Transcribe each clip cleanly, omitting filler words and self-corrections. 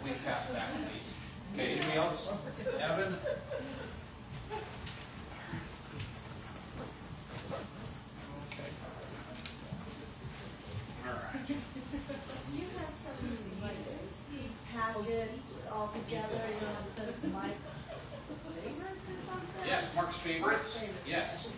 we pass back, please. Okay, anything else? Evan? Okay. All right. You have some like seed packets all together, you know, it says Mike's favorites or something? Yes, Mark's favorites. Yes.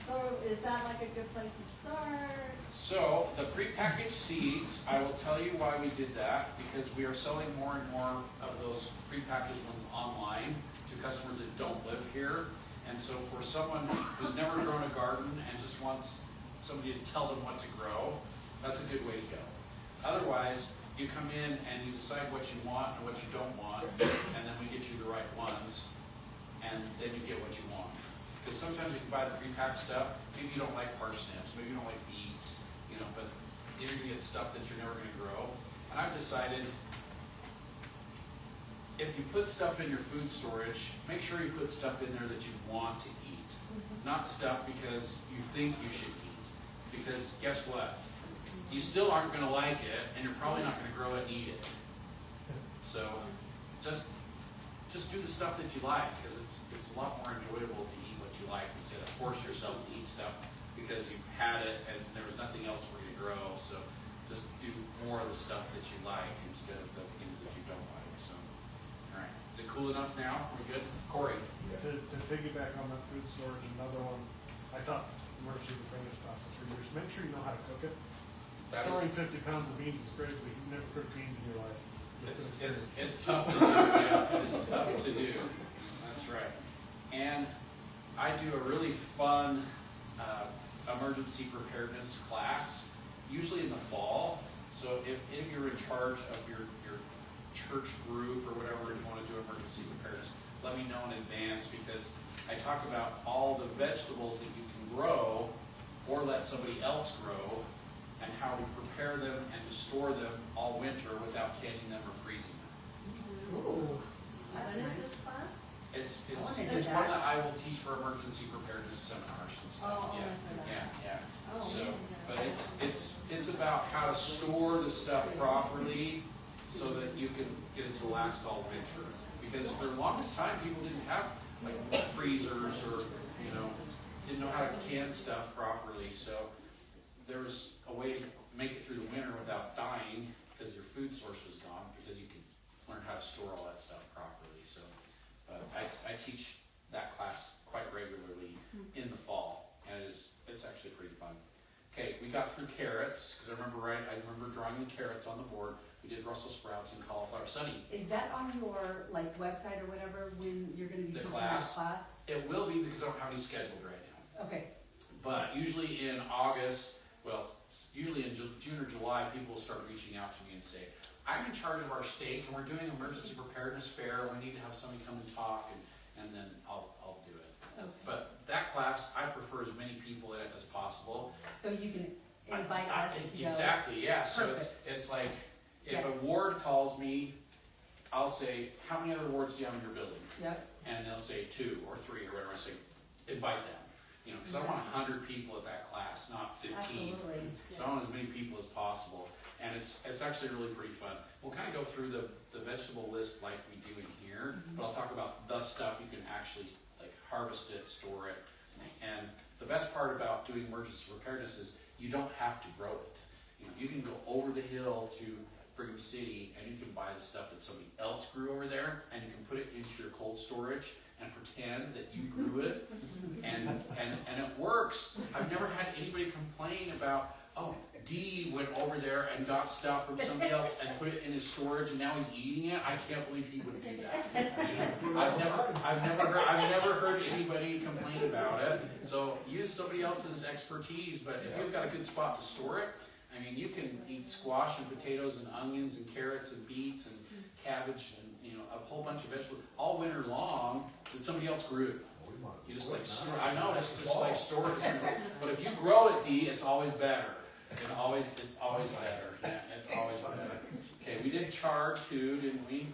So is that like a good place to start? So, the prepackaged seeds, I will tell you why we did that, because we are selling more and more of those prepackaged ones online to customers that don't live here. And so for someone who's never grown a garden and just wants somebody to tell them what to grow, that's a good way to go. Otherwise, you come in and you decide what you want and what you don't want, and then we get you the right ones, and then you get what you want. Because sometimes if you buy the pre-packed stuff, maybe you don't like parsnips, maybe you don't like beets, you know, but you're going to get stuff that you're never going to grow. And I've decided, if you put stuff in your food storage, make sure you put stuff in there that you want to eat. Not stuff because you think you should eat. Because guess what? You still aren't going to like it, and you're probably not going to grow it and eat it. So just do the stuff that you like, because it's a lot more enjoyable to eat what you like instead of force yourself to eat stuff because you've had it and there was nothing else for you to grow. So just do more of the stuff that you like instead of the things that you don't like. So, all right, is it cool enough now? Are we good? Corey? To piggyback on that food storage, another one, I taught emergency preparedness classes for years. Make sure you know how to cook it. Storing 50 pounds of beans is great, but you've never cooked beans in your life. It's tough to do. Yeah, it is tough to do. That's right. And I do a really fun emergency preparedness class, usually in the fall. So if you're in charge of your church group or whatever and you want to do emergency preparedness, let me know in advance, because I talk about all the vegetables that you can grow or let somebody else grow, and how to prepare them and to store them all winter without canning them or freezing them. Ooh. When is this class? It's wanna do one that. that I will teach for emergency preparedness seminars and stuff. Oh, Yeah, for that. yeah. Oh, So, yeah. but it's about how to store the stuff properly so that you can get it to last all winter. Because for the longest time, people didn't have like freezers or didn't know how to can stuff properly. So there was a way to make it through the winter without dying, because your food source was gone, because you could learn how to store all that stuff properly. So I teach that class quite regularly in the fall, and it's actually pretty fun. Okay, we got through carrots, because I remember drawing the carrots on the board. We did Brussels sprouts and cauliflower. Sunny. Is that on your website or whatever when you're going to be The teaching that class? class? It will be, because I don't have any scheduled right now. Okay. But usually in August, usually in June or July, people will start reaching out to me and say, I'm in charge of our stake, and we're doing an emergency preparedness fair. We need to have somebody come and talk, and then I'll do it. Okay. But that class, I prefer as many people in it as possible. So you can invite us to go. Exactly, yeah. So it's like, if a ward calls me, I'll say, how many other wards do you have in your building? Yep. And they'll say 2 or 3 or whatever. I say, invite them. Because I want 100 people at that class, not 15. Absolutely. So I want as many people as possible. And it's actually really pretty fun. We'll kind of go through the vegetable list like we do in here, but I'll talk about the stuff you can actually harvest it, store it. And the best part about doing emergency preparedness is you don't have to grow it. You can go over the hill to Brigham City and you can buy the stuff that somebody else grew over there, and you can put it into your cold storage and pretend that you grew it, and it works. I've never had anybody complain about, oh, D went over there and got stuff from somebody else and put it in his storage and now he's eating it. I can't believe he would do that. I've never heard anybody complain about it. So use somebody else's expertise, but if you've got a good spot to store it, you can eat squash and potatoes and onions and carrots and beets and cabbage and a whole bunch of vegetables all winter long that somebody else grew. You just store. I know, just store it. But if you grow it, D, it's always better. It's always better. Yeah, it's always better. Okay, we did chard too, didn't we?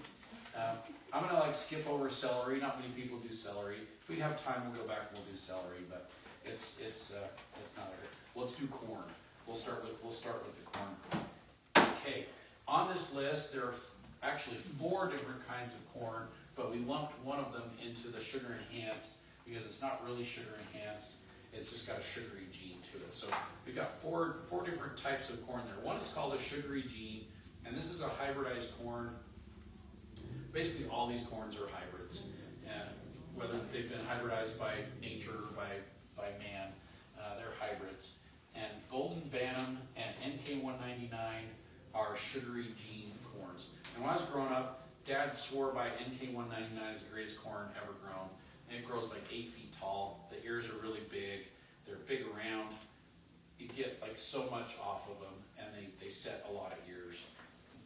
I'm gonna skip over celery. Not many people do celery. If we have time, we'll go back and we'll do celery. But it's not good. Well, let's do corn. We'll start with the corn. Okay, on this list there are actually 4 different kinds of corn, but we lumped one of them into the sugar enhanced because it's not really sugar enhanced. It's just got a sugary gene to it. So we've got four different types of corn there. One is called a sugary gene, and this is a hybridized corn. Basically, all these corns are hybrids, and whether they've been hybridized by nature or by man, they're hybrids. And Golden Bantam and NK199 are sugary gene corns. And when I was growing up, Dad swore by NK199 is the greatest corn ever grown. And it grows like 8 feet tall. The ears are really big. They're big around. You get like so much off of them, and they set a lot of ears.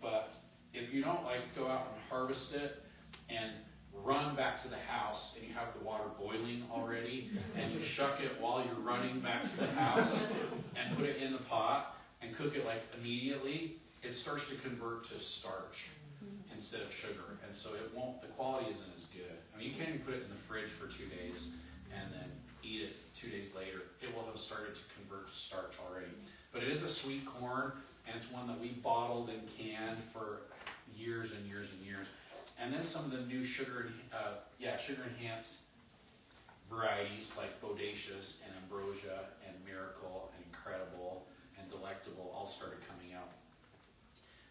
But if you don't like go out and harvest it and run back to the house and you have the water boiling already and you shuck it while you're running back to the house and put it in the pot and cook it like immediately, it starts to convert to starch instead of sugar, and so it won't, the quality isn't as good. I mean, you can't even put it in the fridge for 2 days and then eat it 2 days later. It will have started to convert to starch already. But it is a sweet corn, and it's one that we bottled and canned for years and years and years. And then some of the new sugar enhanced varieties like Bodacious and Ambrosia and Miracle and Incredible and Delectable all started coming out.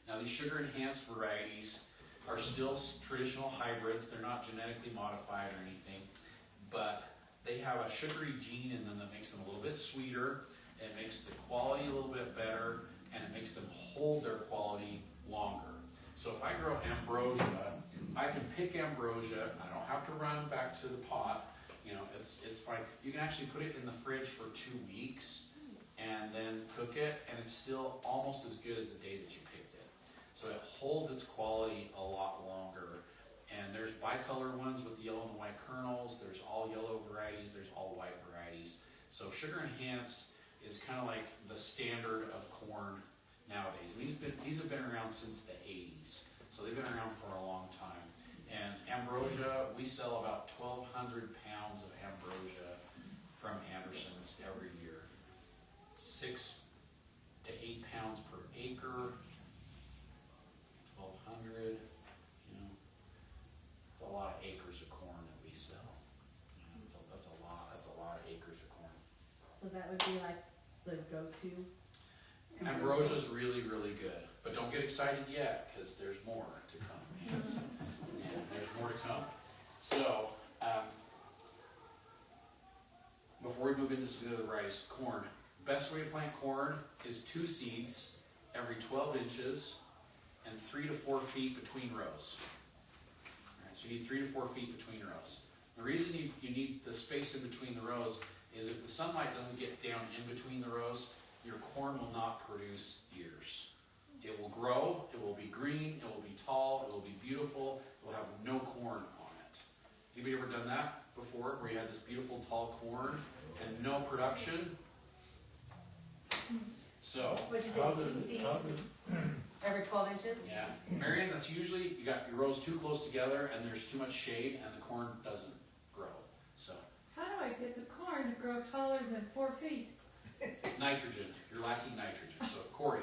Now these sugar enhanced varieties are still traditional hybrids. They're not genetically modified or anything, but they have a sugary gene in them that makes them a little bit sweeter. It makes the quality a little bit better, and it makes them hold their quality longer. So if I grow Ambrosia, I can pick Ambrosia. I don't have to run back to the pot. You know, it's fine. You can actually put it in the fridge for 2 weeks and then cook it, and it's still almost as good as the day that you picked it. So it holds its quality a lot longer. And there's bicolor ones with the yellow and the white kernels. There's all yellow varieties. There's all white varieties. So sugar enhanced is kind of like the standard of corn nowadays. And these have been around since the 80s. So they've been around for a long time. And Ambrosia, we sell about 1,200 pounds of Ambrosia from Anderson's every year. 6 to 8 pounds per acre. 1,200, you know. It's a lot of acres of corn that we sell. You know, that's a lot of acres of corn. So that would be like the go-to? Ambrosia's really, really good. But don't get excited yet, because there's more to come. Yes. Yeah, there's more to come. So, before we move into some of the other varieties, corn. Best way to plant corn is 2 seeds every 12 inches and 3 to 4 feet between rows. All right, so you need 3 to 4 feet between rows. The reason you need the space in between the rows is if the sunlight doesn't get down in between the rows, your corn will not produce ears. It will grow, it will be green, it will be tall, it will be beautiful, it will have no corn on it. Anybody ever done that before, where you had this beautiful tall corn and no production? So, What'd you say, 2 seeds every 12 inches? yeah, Marion, that's usually, you got your rows too close together and there's too much shade and the corn doesn't grow. So, How do I get the corn to grow taller than 4 feet? nitrogen, you're lacking nitrogen. So, Corey.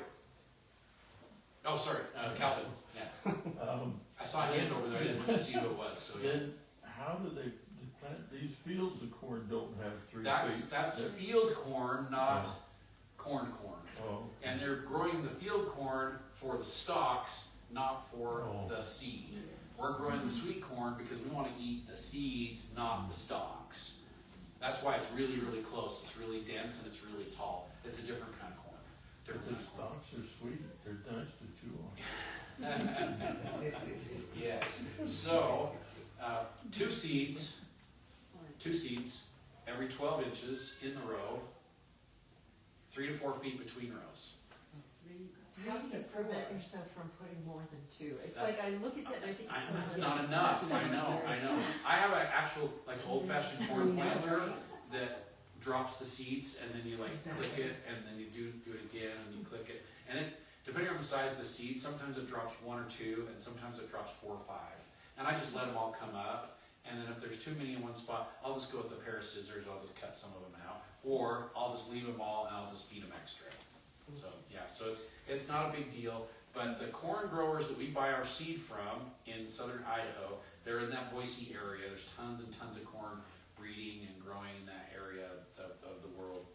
Oh, sorry, Calvin, yeah. I saw a hand over there, I didn't want to see who it was, so yeah. Then, how do they plant these fields of corn don't have 3 feet? That's field corn, not corn. Oh, And they're growing the field corn for the stalks, not for the seed. We're growing the sweet corn because we want to eat the seeds, not the stalks. That's why it's really, really close. It's really dense and it's really tall. It's a different kind of corn. but Different the kind of corn. stalks are sweet, they're nice to chew on. Yes. So, 2 seeds every 12 inches in the row, 3 to 4 feet between rows. How do you prevent yourself from putting more than 2? It's like I look at that and I think It's not enough. I know. I have an actual like old-fashioned corn planter that drops the seeds, and then you like click it, and then you do it again, and you click it, and it depending on the size of the seed, sometimes it drops 1 or 2, and sometimes it drops 4 or 5. And I just let them all come up, and then if there's too many in one spot, I'll just go with the pair of scissors. I'll just cut some of them out, or I'll just leave them all and I'll just feed them extra. So yeah, so it's not a big deal, But the corn growers that we buy our seed from in southern Idaho, they're in that Boise area. There's tons and tons of corn breeding and growing in that area of the world.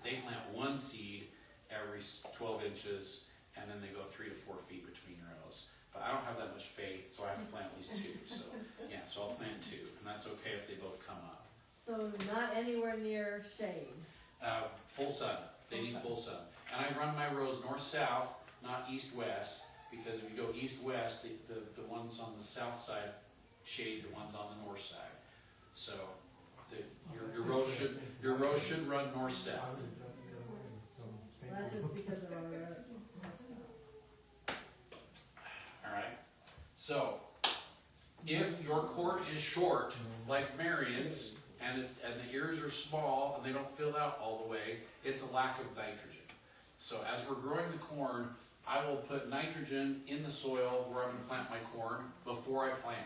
They plant one seed every 12 inches, and then they go 3 to 4 feet between rows. But I don't have that much faith, so I have to plant at least 2. So yeah, so I'll plant 2, and that's okay if they both come up. So not anywhere near shade. Full sun. They need full sun. And I run my rows north-south, not east-west, because if you go east-west, the ones on the south side shade the ones on the north side. So your rows should run north-south. So So that's just because of our, All right. So if your corn is short, like Marion's, and the ears are small and they don't fill out all the way, it's a lack of nitrogen. So as we're growing the corn, I will put nitrogen in the soil where I'm going to plant my corn before I plant.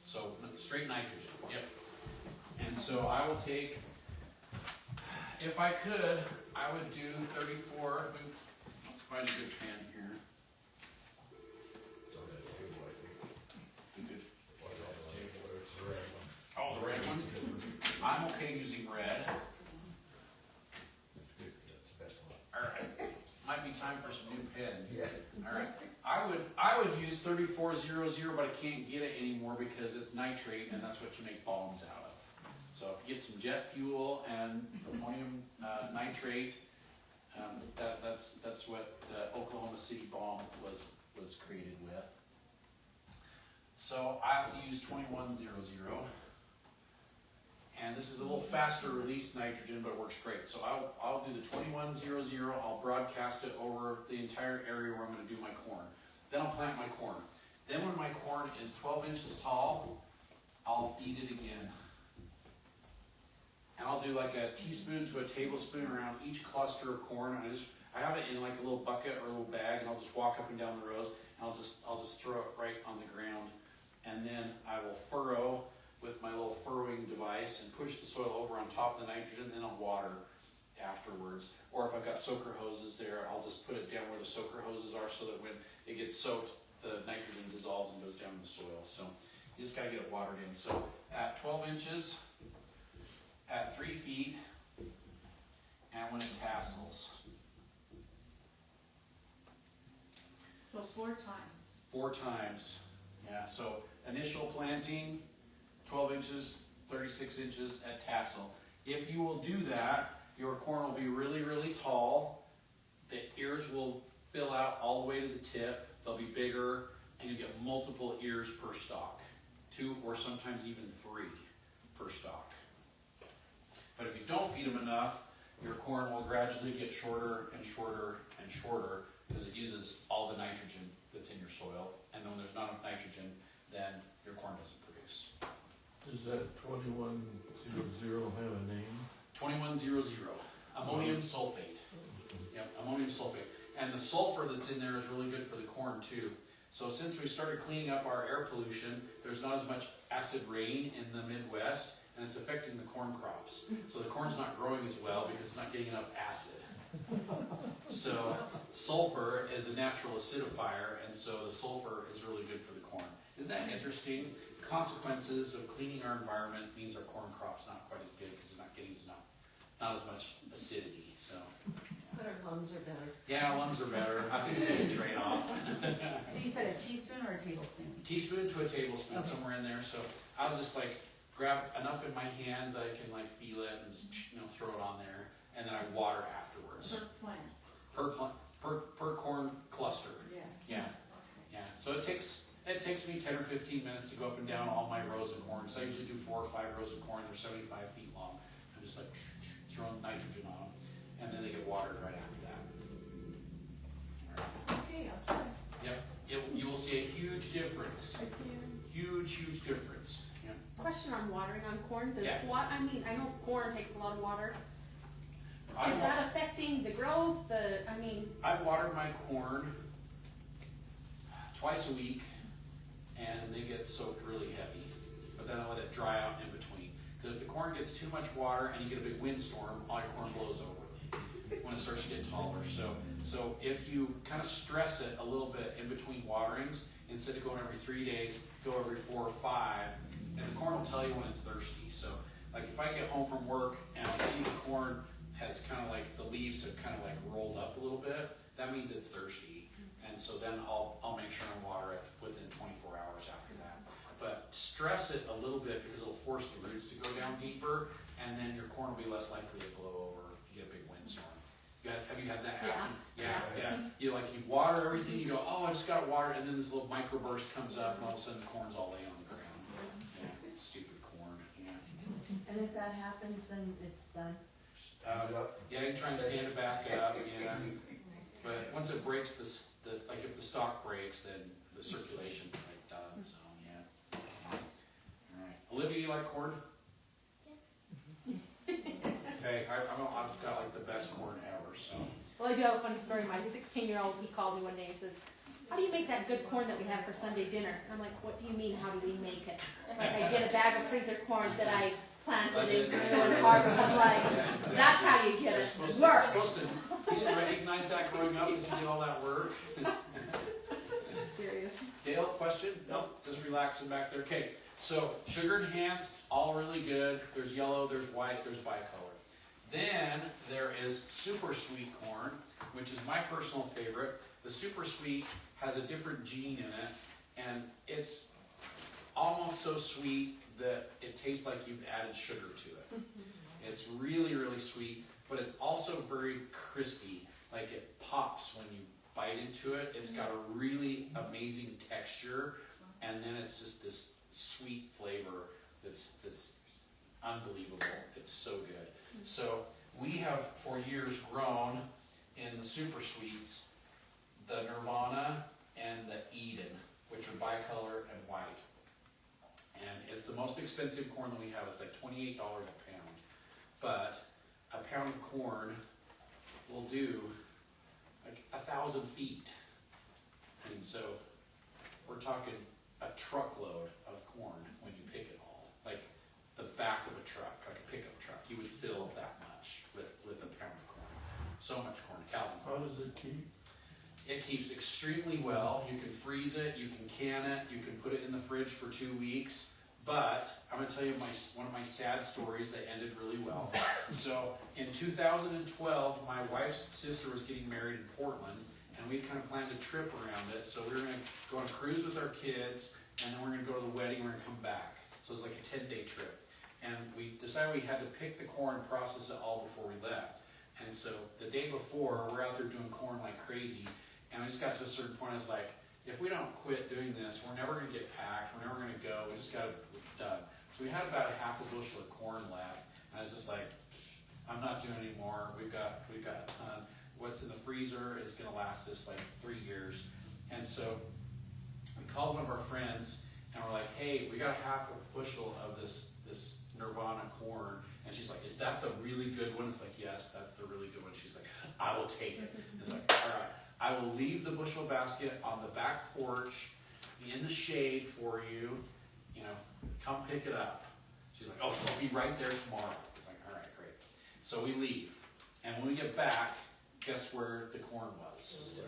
So straight nitrogen, yep. And so I will take, if I could, I would do 34, let's find a good pen here. You good? Oh, the red one? I'm okay using red. Alright, might be time for some new pens. Alright, I would use 3400, but I can't get it anymore because it's nitrate and that's what you make bombs out of. So if you get some jet fuel and ammonium nitrate, that's what the Oklahoma City bomb was created with. So I have to use 2100. And this is a little faster release nitrogen, but it works great. So I'll do the 2100, I'll broadcast it over the entire area where I'm going to do my corn. Then I'll plant my corn. Then when my corn is 12 inches tall, I'll feed it again. And I'll do like a teaspoon to a tablespoon around each cluster of corn. I have it in like a little bucket or a little bag, and I'll just walk up and down the rows, and I'll just throw it right on the ground. And then I will furrow with my little furrowing device and push the soil over on top of the nitrogen, then I'll water afterwards. Or if I've got soaker hoses there, I'll just put it down where the soaker hoses are so that when it gets soaked, the nitrogen dissolves and goes down in the soil. So you just gotta get it watered in. So at 12 inches, at 3 feet, and when it tassels. So 4 times. 4 times, yeah, so initial planting, 12 inches, 36 inches at tassel. If you will do that, your corn will be really, really tall. The ears will fill out all the way to the tip. They'll be bigger, and you get multiple ears per stalk. 2 or sometimes even 3 per stalk. But if you don't feed them enough, your corn will gradually get shorter and shorter and shorter because it uses all the nitrogen that's in your soil. And then when there's not enough nitrogen, then your corn doesn't produce. Does that 2100 have a name? 2100, ammonium sulfate. Yep, ammonium sulfate. And the sulfur that's in there is really good for the corn too. So since we started cleaning up our air pollution, there's not as much acid rain in the Midwest, and it's affecting the corn crops. So the corn's not growing as well because it's not getting enough acid. So sulfur is a natural acidifier, and so the sulfur is really good for the corn. Isn't that interesting? Consequences of cleaning our environment means our corn crop's not quite as good because it's not getting not as much acidity. So But our lungs are better. yeah, lungs are better. I think it's a good trade-off. So you said a teaspoon or a tablespoon? Teaspoon to a tablespoon, Okay. somewhere in there. So I'll just like grab enough in my hand that I can like feel it and just throw it on there, and then I water afterwards. Per plant. Per corn cluster. Yeah. Yeah. So it takes me 10 or 15 minutes to go up and down all my rows of corn. So I usually do 4 or 5 rows of corn. They're 75 feet long. I'm just like throwing nitrogen on them, and then they get watered right after that. All right. Okay, I'll try. Yep. You will see a huge difference. Huge difference. Yeah. Question on watering on corn. Does Yeah. I know corn takes a lot of water. I Is that affecting the growth? I water my corn twice a week, and they get soaked really heavy. But then I let it dry out in between. Because if the corn gets too much water and you get a big windstorm, all your corn blows over when it starts to get taller. So So if you kind of stress it a little bit in between waterings, instead of going every 3 days, go every 4 or 5, and the corn will tell you when it's thirsty. So like if I get home from work and I see the corn has kind of like, the leaves have kind of like rolled up a little bit, that means it's thirsty. And so then I'll make sure and water it within 24 hours after that. But stress it a little bit because it'll force the roots to go down deeper, and then your corn will be less likely to blow over if you get a big windstorm. Have you had that happen? Yeah. You water everything, you go, oh, I just got water, and then this little microburst comes up, and all of a sudden the corn's all laying on the ground. Yeah, stupid corn, yeah. And if that happens, then it's done. Yeah, you can try and stand it back up, yeah. But once it breaks, like if the stalk breaks, then the circulation's like done, so yeah. Alright. Olivia, you like corn? Okay, I've got like the best corn ever, so. Well, I do have a funny story. My 16-year-old, he called me one day and says, how do you make that good corn that we have for Sunday dinner? And I'm like, what do you mean, how do we make it? Like, I get a bag of freezer corn that I planted and harvest. I'm like, Yeah, exactly. that's how you get it. Work. You didn't recognize that growing up, that you did all that work? Serious. Dale, question? Nope, just relaxing back there. Okay, so sugar enhanced, all really good. There's yellow, there's white, there's bicolor. Then there is super sweet corn, which is my personal favorite. The super sweet has a different gene in it, and it's almost so sweet that it tastes like you've added sugar to it. It's really, really sweet, but it's also very crispy. Like it pops when you bite into it. It's got a really amazing texture, and then it's just this sweet flavor that's unbelievable. It's so good. So we have for years grown in the super sweets the Nirvana and the Eden, which are bicolor and white. And it's the most expensive corn that we have. It's like $28 a pound. But a pound of corn will do like 1,000 feet. And so we're talking a truckload of corn when you pick it all. Like the back of a truck, like a pickup truck. You would fill that much with a pound of corn. So much corn. Calvin. How does it keep? It keeps extremely well. You can freeze it, you can can it, you can put it in the fridge for 2 weeks. But I'm going to tell you one of my sad stories that ended really well. So in 2012, my wife's sister was getting married in Portland, and we kind of planned a trip around it. So we were going to go on a cruise with our kids, and then we're going to go to the wedding, we're going to come back. So it was like a 10-day trip. And we decided we had to pick the corn and process it all before we left. And so the day before, we're out there doing corn like crazy, and I just got to a certain point, I was like, if we don't quit doing this, we're never going to get packed, we're never going to go, we just got to done. So we had about a half a bushel of corn left, and I was just like, I'm not doing any more. We've got a ton. What's in the freezer is going to last us like 3 years. And so we called one of our friends, and we're like, hey, we got a half a bushel of this Nirvana corn. And she's like, is that the really good one? It's like, yes, that's the really good one. She's like, I will take it. It's like, all right, I will leave the bushel basket on the back porch in the shade for you. You know, come pick it up. She's like, oh, I'll be right there tomorrow. It's like, all right, great. So we leave. And when we get back, guess where the corn was?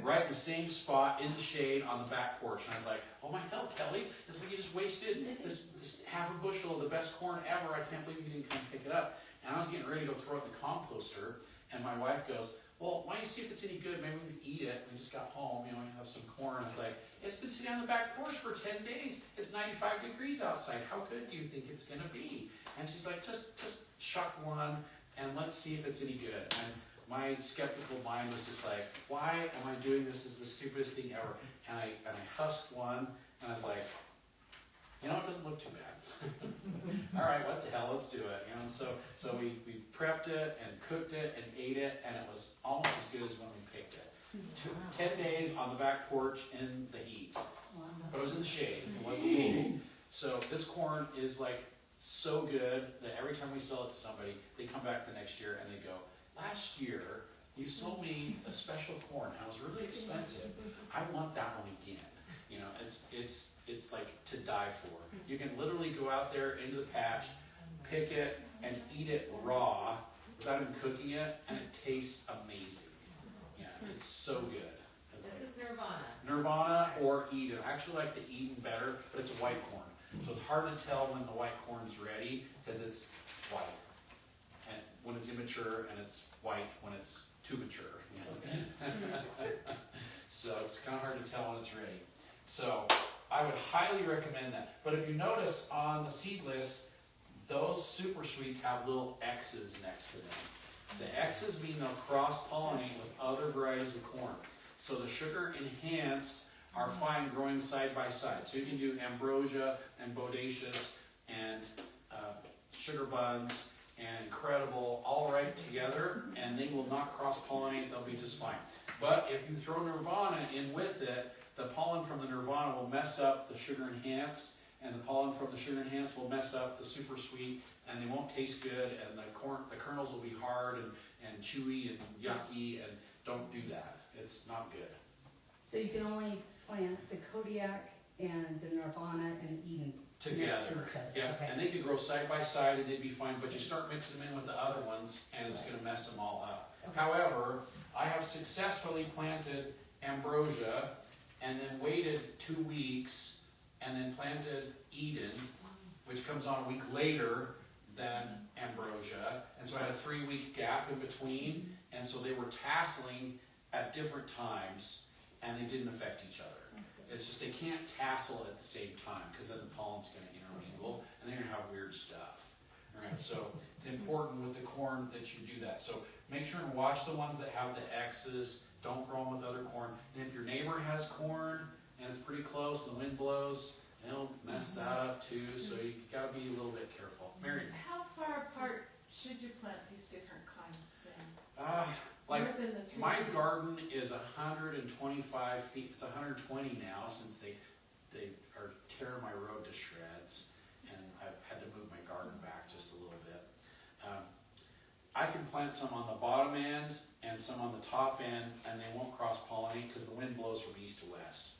Right in the same spot in the shade on the back porch. And I was like, oh my hell, Kelly, it's like you just wasted this half a bushel of the best corn ever. I can't believe you didn't come pick it up. And I was getting ready to go throw it in the composter. And my wife goes, well, why don't you see if it's any good? Maybe we can eat it. We just got home, you know, we have some corn. It's like, it's been sitting on the back porch for 10 days. It's 95 degrees outside. How good do you think it's going to be? And she's like, just shuck one and let's see if it's any good. And my skeptical mind was just like, why am I doing this? This is the stupidest thing ever. And I husked one, and I was like, you know, it doesn't look too bad. All right, what the hell, let's do it. You know, and so we prepped it and cooked it and ate it, and it was almost as good as when we picked it. 10 days on the back porch in the heat. But it was in the shade. It wasn't in the shade. So this corn is like so good that every time we sell it to somebody, they come back the next year and they go, last year you sold me a special corn and it was really expensive. I want that one again. You know, it's like to die for. You can literally go out there into the patch, pick it, and eat it raw without even cooking it, and it tastes amazing. Yeah, It's so good. It's This like is Nirvana. Nirvana or Eden. I actually like the Eden better, but it's a white corn. So it's hard to tell when the white corn's ready because it's white. And when it's immature, and it's white when it's too mature. You know? So it's kind of hard to tell when it's ready. So I would highly recommend that. But if you notice on the seed list, those super sweets have little X's next to them. The X's mean they'll cross-pollinate with other varieties of corn. So the sugar enhanced are fine growing side by side. So you can do ambrosia and bodacious and sugar buns and incredible all right together, and they will not cross-pollinate. They'll be just fine. But if you throw Nirvana in with it, the pollen from the Nirvana will mess up the sugar enhanced, and the pollen from the sugar enhanced will mess up the super sweet, and they won't taste good, and the kernels will be hard and chewy and yucky, and don't do that. It's not good. So you can only plant the Kodiak and the Nirvana and Eden Together, next to each other. yeah, Okay. and they could grow side by side and they'd be fine, but you start mixing them in with the other ones and it's gonna mess them all up. Okay. However, I have successfully planted ambrosia and then waited 2 weeks and then planted Eden, which comes on a week later than ambrosia, and so I had a 3-week gap in between, and so they were tasseling at different times and they didn't affect each other. It's just they can't tassel at the same time because then the pollen's going to intermingle and they're going to have weird stuff. All right, so it's important with the corn that you do that. So make sure and watch the ones that have the X's. Don't grow them with other corn. And if your neighbor has corn and it's pretty close and the wind blows, it'll mess that up too. So you got to be a little bit careful. Marion. How far apart should you plant these different kinds then? Like More than the 3 my feet? garden is 125 feet. It's 120 now since they are tearing my road to shreds, and I've had to move my garden back just a little bit. I can plant some on the bottom end and some on the top end, and they won't cross pollinate because the wind blows from east to west,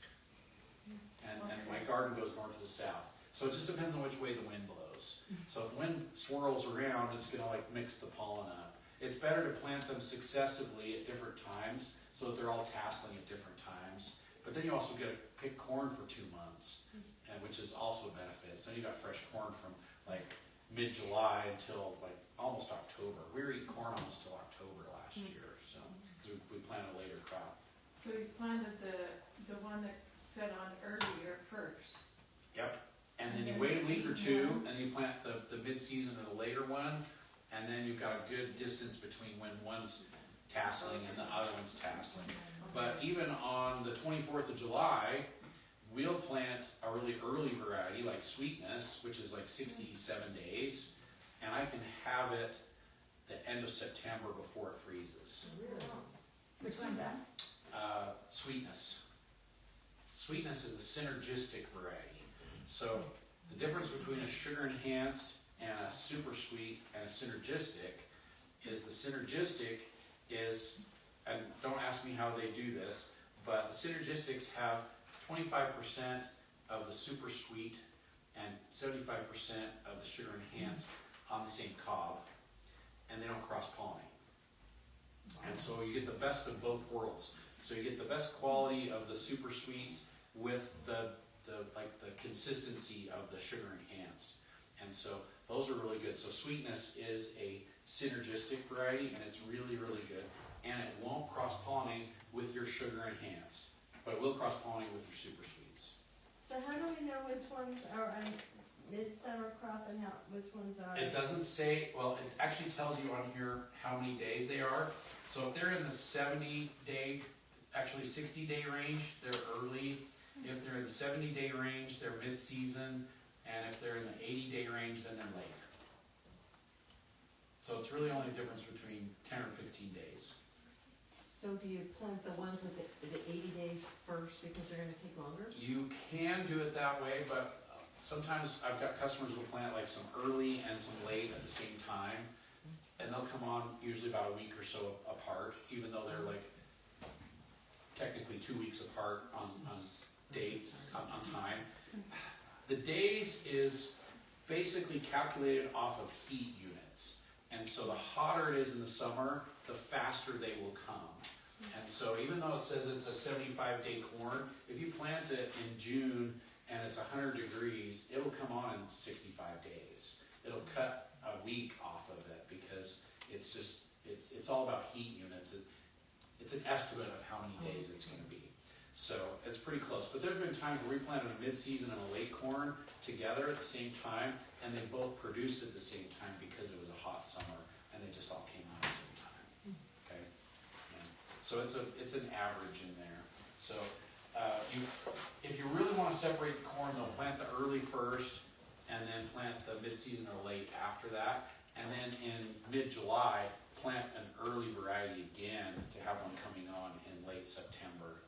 and my garden goes north to south. So it just depends on which way the wind blows. So if the wind swirls around, it's going to like mix the pollen up. It's better to plant them successively at different times so that they're all tasseling at different times. But then you also get to pick corn for 2 months, and which is also a benefit. So you got fresh corn from like mid-July until like almost October. We were eating corn almost till October last year, so because we planted a later crop. So you planted the one that set on earlier first. Yep. And then you wait a week or two, and you plant the mid-season or the later one, and then you've got a good distance between when one's tasseling and the other one's tasseling. But even on the 24th of July, we'll plant a really early variety like Sweetness, which is like 67 days, and I can have it the end of September before it freezes. Which one's that? Sweetness. Sweetness is a synergistic variety. So the difference between a sugar enhanced and a super sweet and a synergistic is the synergistic is, and don't ask me how they do this, but the synergistics have 25% of the super sweet and 75% of the sugar enhanced on the same cob, and they don't cross pollinate. And so you get the best of both worlds. So you get the best quality of the super sweets with the consistency of the sugar enhanced. And so those are really good. So Sweetness is a synergistic variety, and it's really, really good. And it won't cross-pollinate with your sugar enhanced, but it will cross-pollinate with your super sweets. So how do we know which ones are a midsummer crop and which ones are? It doesn't say, well, it actually tells you on here how many days they are. So if they're in the 70-day, actually 60-day range, they're early. If they're in the 70-day range, they're mid-season. And if they're in the 80-day range, then they're later. So it's really only a difference between 10 or 15 days. So do you plant the ones with the 80 days first because they're gonna take longer? You can do it that way, but sometimes I've got customers who plant like some early and some late at the same time. And they'll come on usually about a week or so apart, even though they're like technically 2 weeks apart on date, on time. The days is basically calculated off of heat units. And so the hotter it is in the summer, the faster they will come. And so even though it says it's a 75-day corn, if you plant it in June and it's 100 degrees, it'll come on in 65 days. It'll cut a week off of it because it's just, it's all about heat units. It's an estimate of how many days it's gonna be. So it's pretty close, but there's been times where we planted a mid-season and a late corn together at the same time, and they both produced at the same time because it was a hot summer, and they just all came out at the same time, okay? And so it's an average in there. So if you really wanna separate the corn, they'll plant the early first, and then plant the mid-season or late after that, and then in mid-July, plant an early variety again to have one coming on in late September.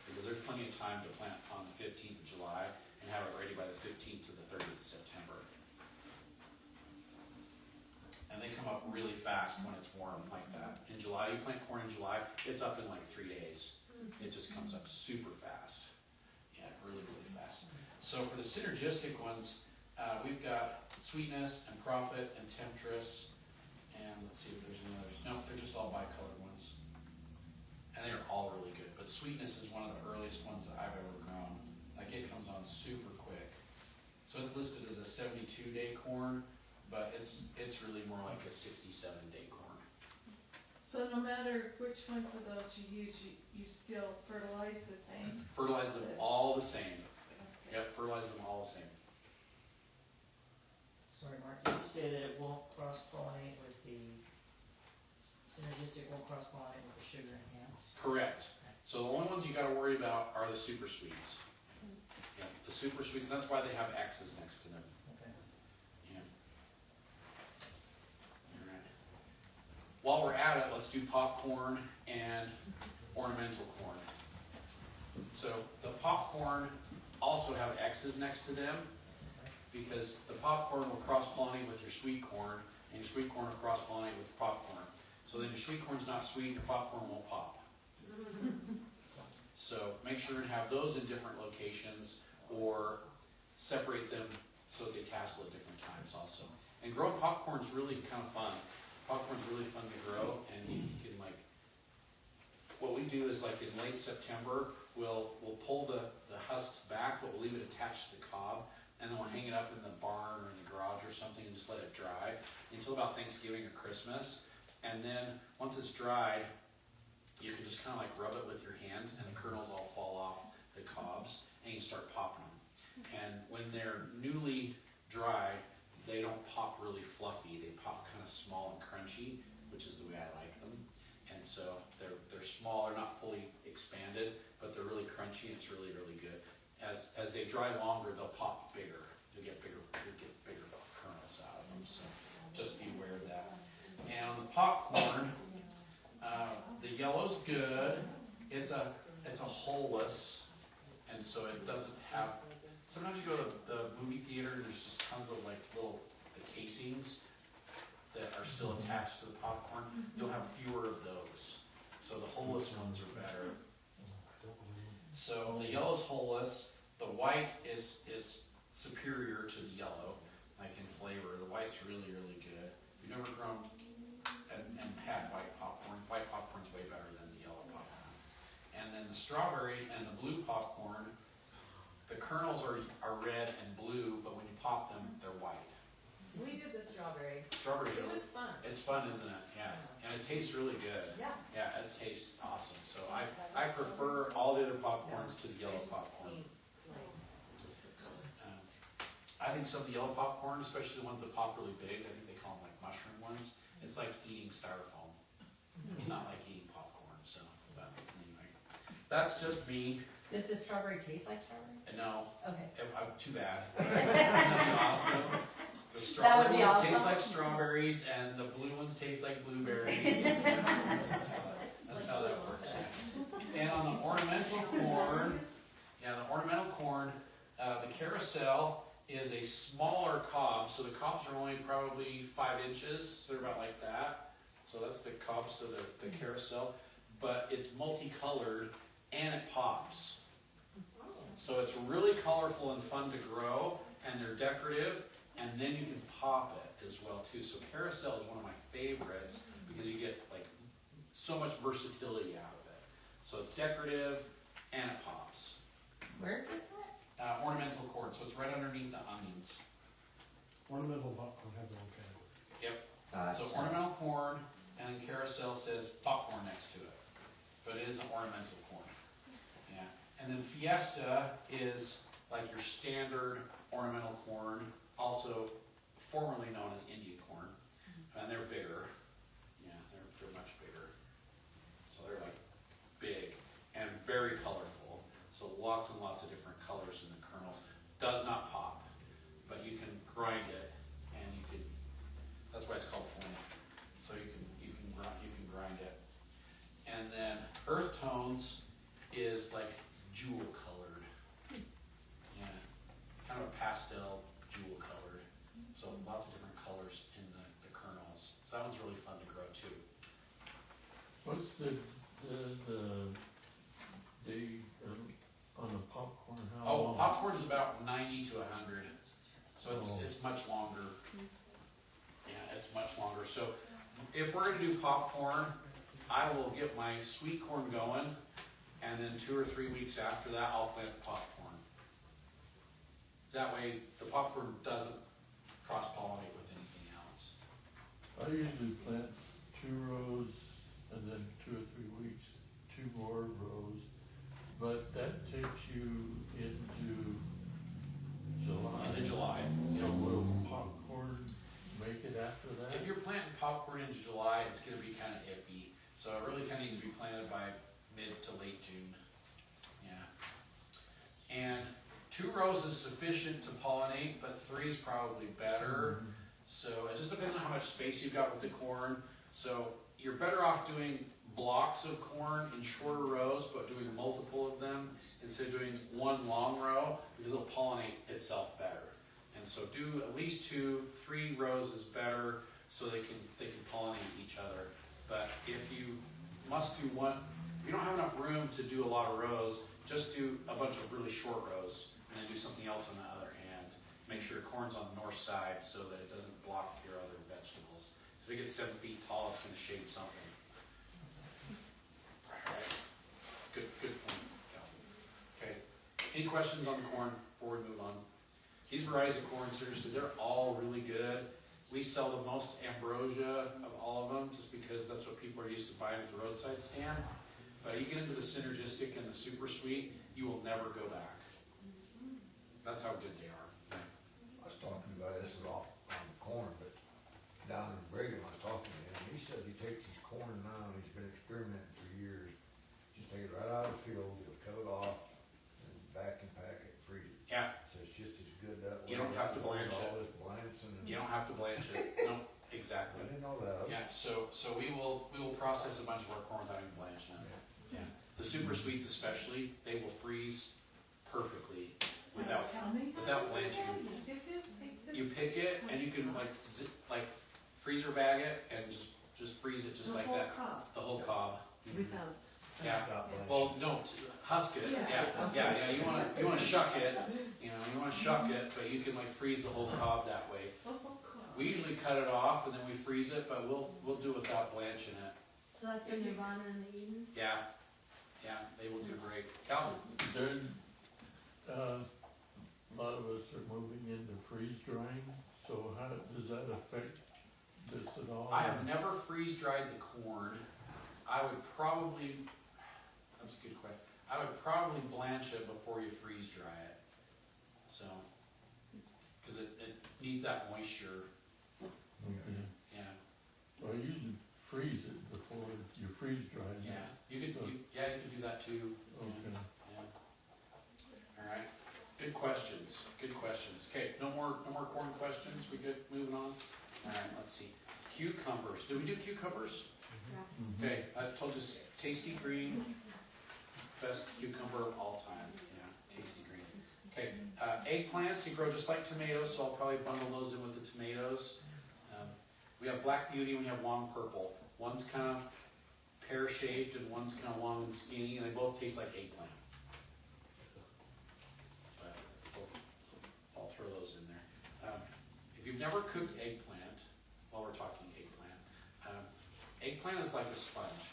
Because there's plenty of time to plant on the 15th of July and have it ready by the 15th to the 30th of September. And they come up really fast when it's warm like that. In July, you plant corn in July, it's up in like 3 days. It just comes up super fast. Yeah, really, really fast. So for the synergistic ones, we've got Sweetness and Profit and Temptress. And let's see if there's any others. No, they're just all bicolored ones. And they're all really good. But Sweetness is one of the earliest ones that I've ever grown. Like it comes on super quick. So it's listed as a 72-day corn, but it's really more like a 67-day corn. So no matter which ones of those you use, you still fertilize the same? Fertilize them all the same. Okay. Yep, fertilize them all the same. Sorry, Mark, did you say that it won't cross-pollinate with the synergistic, won't cross-pollinate with the sugar enhanced? Correct. So the only ones you gotta worry about are the super sweets. Yeah, the super sweets, that's why they have X's next to them. Okay. Yeah. Alright. While we're at it, let's do popcorn and ornamental corn. So the popcorn also have X's next to them because the popcorn will cross-pollinate with your sweet corn, and your sweet corn will cross-pollinate with popcorn. So then your sweet corn's not sweet, your popcorn won't pop. So make sure and have those in different locations or separate them so they tassel at different times also. And growing popcorn's really kind of fun. Popcorn's really fun to grow, and you can like, what we do is like in late September, we'll pull the husks back, but we'll leave it attached to the cob, and then we'll hang it up in the barn or in the garage or something and just let it dry until about Thanksgiving or Christmas. And then once it's dried, you can just kind of like rub it with your hands and the kernels all fall off the cobs and you start popping them. And when they're newly dried, they don't pop really fluffy. They pop kind of small and crunchy, which is the way I like them. And so they're small, they're not fully expanded, but they're really crunchy and it's really, really good. As they dry longer, they'll pop bigger. You'll get bigger kernels out of them. So just be aware of that. And on the popcorn, the yellow's good. It's a hulless, and so it doesn't have. Sometimes you go to the movie theater and there's just tons of like the casings that are still attached to the popcorn. You'll have fewer of those. So the hulless ones are better. So the yellow's hulless. The white is superior to the yellow, like in flavor. The white's really, really good. If you've never grown and had white popcorn's way better than the yellow popcorn. And then the strawberry and the blue popcorn, the kernels are red and blue, but when you pop them, they're white. We did the strawberry. Strawberries It are, was fun. it's fun, isn't it? Yeah. And it tastes really good. Yeah. Yeah, it tastes awesome. So I prefer all the other popcorns to the yellow popcorn. I think some of the yellow popcorn, especially the ones that pop really big, I think they call them like mushroom ones. It's like eating styrofoam. It's not like eating popcorn. So, but anyway, that's just me. Does the strawberry taste like strawberry? No, Okay. too bad. That'd be awesome. The That would strawberry be ones awesome. taste like strawberries, and the blue ones taste like blueberries. That's how that works. And on the ornamental corn, the carousel is a smaller cob, so the cobs are only probably 5 inches, so they're about like that. So that's the cobs of the carousel, but it's multicolored and it pops. So it's really colorful and fun to grow, and they're decorative, and then you can pop it as well too. So carousel is one of my favorites because you get like so much versatility out of it. So it's decorative and it pops. Where's this at? Ornamental corn, so it's right underneath the onions. Ornamental popcorn have their own category. Yep. So Gotcha. ornamental corn, and then carousel says popcorn next to it, but it is an ornamental corn. Yeah, and then Fiesta is like your standard ornamental corn, also formerly known as Indian corn, and they're bigger. Yeah, they're much bigger. So they're like big and very colorful. So lots and lots of different colors in the kernels. Does not pop, but you can grind it, and you can. That's why it's called flint. So you can grind it. And then earth tones is like jewel colored. Yeah, kind of a pastel jewel colored. So lots of different colors in the kernels. So that one's really fun to grow too. What's the on the popcorn, how Oh, long? popcorn's about 90 to 100. So Oh. it's much longer. Yeah, it's much longer. So if we're gonna do popcorn, I will get my sweet corn going, and then 2 or 3 weeks after that, I'll plant the popcorn. That way, the popcorn doesn't cross-pollinate with anything else. I usually plant 2 rows and then 2 or 3 weeks, 2 more rows, but that takes you into July. Into July. So will popcorn make it after that? If you're planting popcorn in July, it's gonna be kind of iffy. So it really kind of needs to be planted by mid to late June. Yeah. And 2 rows is sufficient to pollinate, but 3 is probably better. So it just depends on how much space you've got with the corn. So you're better off doing blocks of corn in shorter rows, but doing multiple of them instead of doing 1 long row, because it'll pollinate itself better. And so do at least 2, 3 rows is better, so they can pollinate each other. But if you must do one, if you don't have enough room to do a lot of rows, just do a bunch of really short rows, and then do something else on the other hand. Make sure your corn's on the north side so that it doesn't block your other vegetables. So if it gets 7 feet tall, it's gonna shade something. Alright, good point, Calvin. Okay, any questions on the corn before we move on? These varieties of corn, seriously, they're all really good. We sell the most ambrosia of all of them, just because that's what people are used to buying at the roadside stand. But you get into the synergistic and the super sweet, you will never go back. That's how good they are. I was talking about, this is off on corn, but down in Brigham, I was talking to him, he said he takes his corn now, and he's been experimenting for years. Just take it right out of the field, he'll cut it off, and vacuum pack it, freeze it. Yeah, So it's just as good that way. You don't have to blanch it. All this blancing and. you don't have to blanch it. No, exactly. I didn't know that. Yeah, so we will process a bunch of our corn without even blanching it. Yeah. The super sweets especially, they will freeze perfectly without blanching. You pick it, take the. You pick it and you can like freezer bag it and just freeze it just like that. The whole cob. Without. Yeah. Stop blanching. Well, no, husk it. Yeah. You wanna shuck it. You wanna shuck it, but you can like freeze the whole cob that way. We usually cut it off and then we freeze it, but we'll do it without blanching it. So that's the Nirvana and the Eden? Yeah, they will do great. Calvin? A lot of us are moving into freeze drying, so how does that affect this at all? I have never freeze dried the corn. I would probably, that's a good question. I would probably blanch it before you freeze dry it. So, because it needs that moisture. Okay. Yeah, Well, I usually freeze it before you freeze dry it. yeah. You could do that too. Okay. Yeah. All right. Good questions. Okay, no more corn questions. We good? Moving on. All right. Let's see. Cucumbers. Did we do cucumbers? Mhm. Okay. I told you tasty green, best cucumber of all time. Yeah, tasty green. Okay. Eggplants you grow just like tomatoes, so I'll probably bundle those in with the tomatoes. We have black beauty and we have long purple. One's kind of pear-shaped and one's kind of long and skinny, and they both taste like eggplant. But I'll throw those in there. If you've never cooked eggplant, while we're talking eggplant is like a sponge.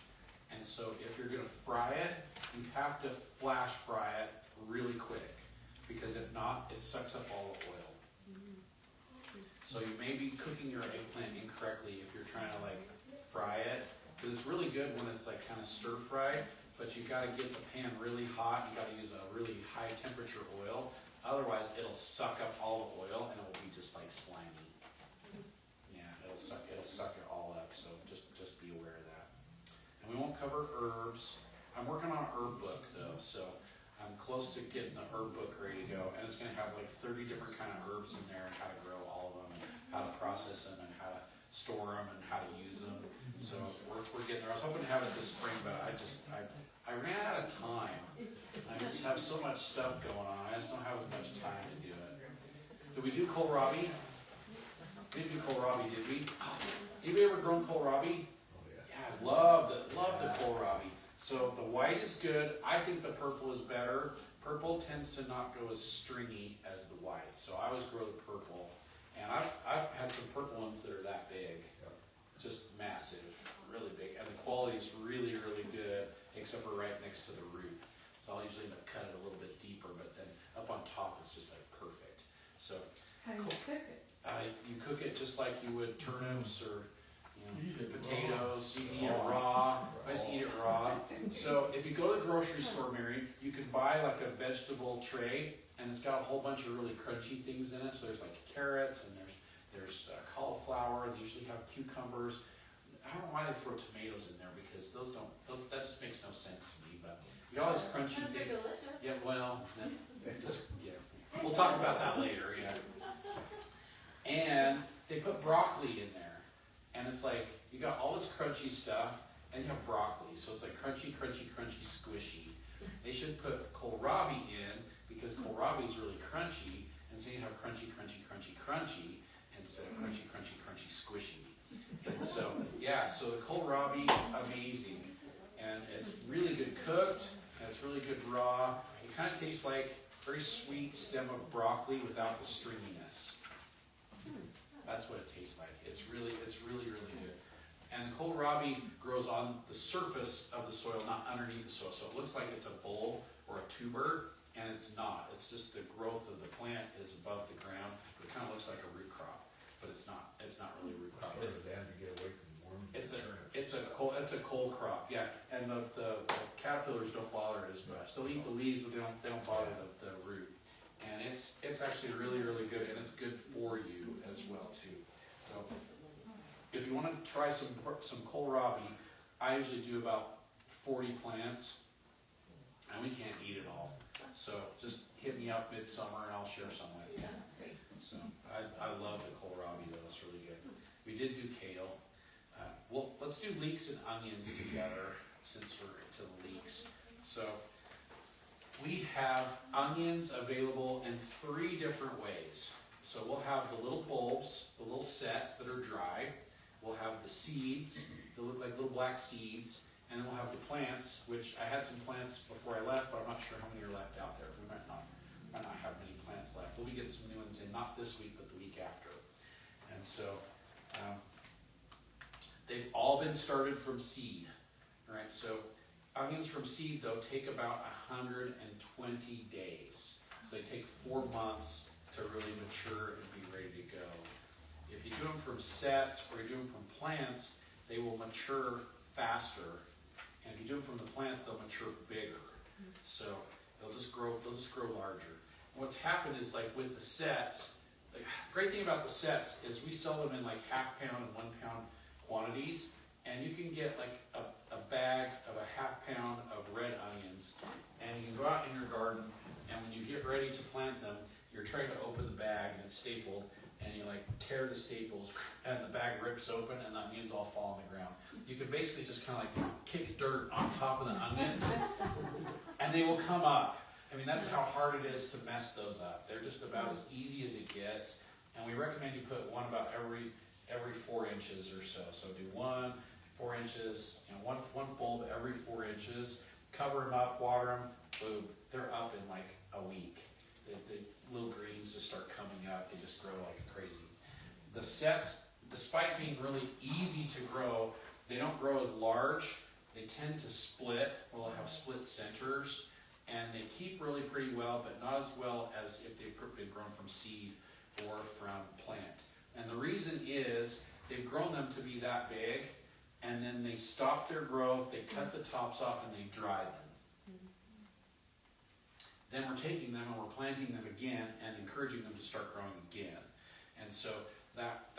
And And so if you're gonna fry it, you have to flash fry it really quick, because if not, it sucks up all the oil. So you may be cooking your eggplant incorrectly if you're trying to like fry it, because it's really good when it's like kind of stir fried, but you gotta get the pan really hot, you gotta use a really high temperature oil, otherwise it'll suck up all the oil and it will be just like slimy. Yeah, it'll suck it all up, so just be aware of that. And we won't cover herbs. I'm working on an herb book though, so I'm close to getting the herb book ready to go, and it's gonna have like 30 different kind of herbs in there and how to grow all of them, and how to process them, and how to store them, and how to use them. So we're getting there. I was hoping to have it this spring, but I ran out of time. I just have so much stuff going on. I just don't have as much time to do it. Did we do kohlrabi? We didn't do kohlrabi, did we? Anybody ever grown kohlrabi? Oh, yeah. Yeah, I love the kohlrabi. So the white is good. I think the purple is better. Purple tends to not go as stringy as the white. So I always grow the purple. And I've had some purple ones that are that big. Yep. Just massive, really big. And the quality is really, really good, except for right next to the root. So I'll usually end up cutting it a little bit deeper, but then up on top it's just like perfect. So How do you cook it? you cook it just like you would turnips or Eat it potatoes. You can eat it raw. I just eat it raw. So if you go to the grocery store, Mary, you can buy like a vegetable tray, and it's got a whole bunch of really crunchy things in it. So there's like carrots, and there's cauliflower, and they usually have cucumbers. I don't know why they throw tomatoes in there, because that just makes no sense to me. But you got all this crunchy thing. delicious. Yeah, well, yeah. We'll talk about that later. Yeah. And they put broccoli in there. And it's like, you got all this crunchy stuff, and you have broccoli, so it's like crunchy, crunchy, crunchy, squishy. They should put kohlrabi in, because kohlrabi is really crunchy, and so you have crunchy, crunchy, crunchy, crunchy, instead of crunchy, crunchy, crunchy, squishy. And so, yeah, so the kohlrabi, amazing. And it's really good cooked, and it's really good raw. It kind of tastes like very sweet stem of broccoli without the stringiness. That's what it tastes like. It's really, really good. And the kohlrabi grows on the surface of the soil, not underneath the soil. So it looks like it's a bulb or a tuber, and it's not. It's just the growth of the plant is above the ground. It kind of looks like a root crop, but it's not. It's not really a root crop. It's for them to get away from worms. It's a cold crop, yeah. And the caterpillars don't bother it as much. They'll eat the leaves, but they don't bother the root. And it's actually really, really good, and it's good for you as well too. So if you want to try some kohlrabi, I usually do about 40 plants, and we can't eat it all. So just hit me up midsummer, and I'll share some with you. So I love the kohlrabi though; it's really good. We did do kale. Well, let's do leeks and onions together since we're into the leeks. So we have onions available in 3 different ways. So we'll have the little bulbs, the little sets that are dry. We'll have the seeds that look like little black seeds. And then we'll have the plants, which I had some plants before I left, but I'm not sure how many are left out there. We might not have many plants left. We'll be getting some new ones in, not this week, but the week after. And so they've all been started from seed. All right, so onions from seed, though, take about 120 days. So they take 4 months to really mature and be ready to go. If you do them from sets or you do them from plants, they will mature faster. And if you do them from the plants, they'll mature bigger. So they'll just grow larger. And what's happened is, like with the sets, the great thing about the sets is we sell them in like half-pound and 1-pound quantities. And you can get like a bag of a half-pound of red onions, and you can go out in your garden, and when you get ready to plant them, you're trying to open the bag, and it's stapled, and you like tear the staples, and the bag rips open, and the onions all fall on the ground. You can basically just kind of like kick dirt on top of the onions, and they will come up. I mean, that's how hard it is to mess those up. They're just about as easy as it gets, and we recommend you put one about every 4 inches or so. So do 1, 4 inches, one bulb every 4 inches. Cover them up, water them, boom, they're up in like a week. The little greens just start coming up. They just grow like crazy. The sets, despite being really easy to grow, they don't grow as large, they tend to split, or they'll have split centers, and they keep really pretty well, but not as well as if they've been grown from seed or from plant. And the reason is, they've grown them to be that big, and then they stop their growth, they cut the tops off, and they dry them. Then we're taking them and we're planting them again and encouraging them to start growing again. And so that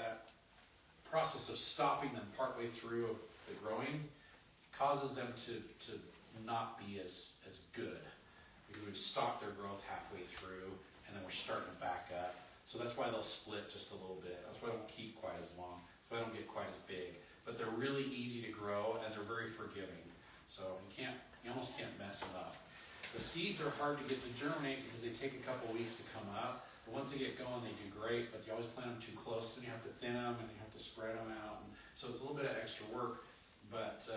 process of stopping them partway through of the growing causes them to not be as good, because we've stopped their growth halfway through and then we're starting to back up. So that's why they'll split just a little bit. That's why they don't keep quite as long. That's why they don't get quite as big. But they're really easy to grow and they're very forgiving. So you almost can't mess them up. The seeds are hard to get to germinate because they take a couple weeks to come up. But once they get going, they do great, but you always plant them too close, then you have to thin them and you have to spread them out. And so it's a little bit of extra work, but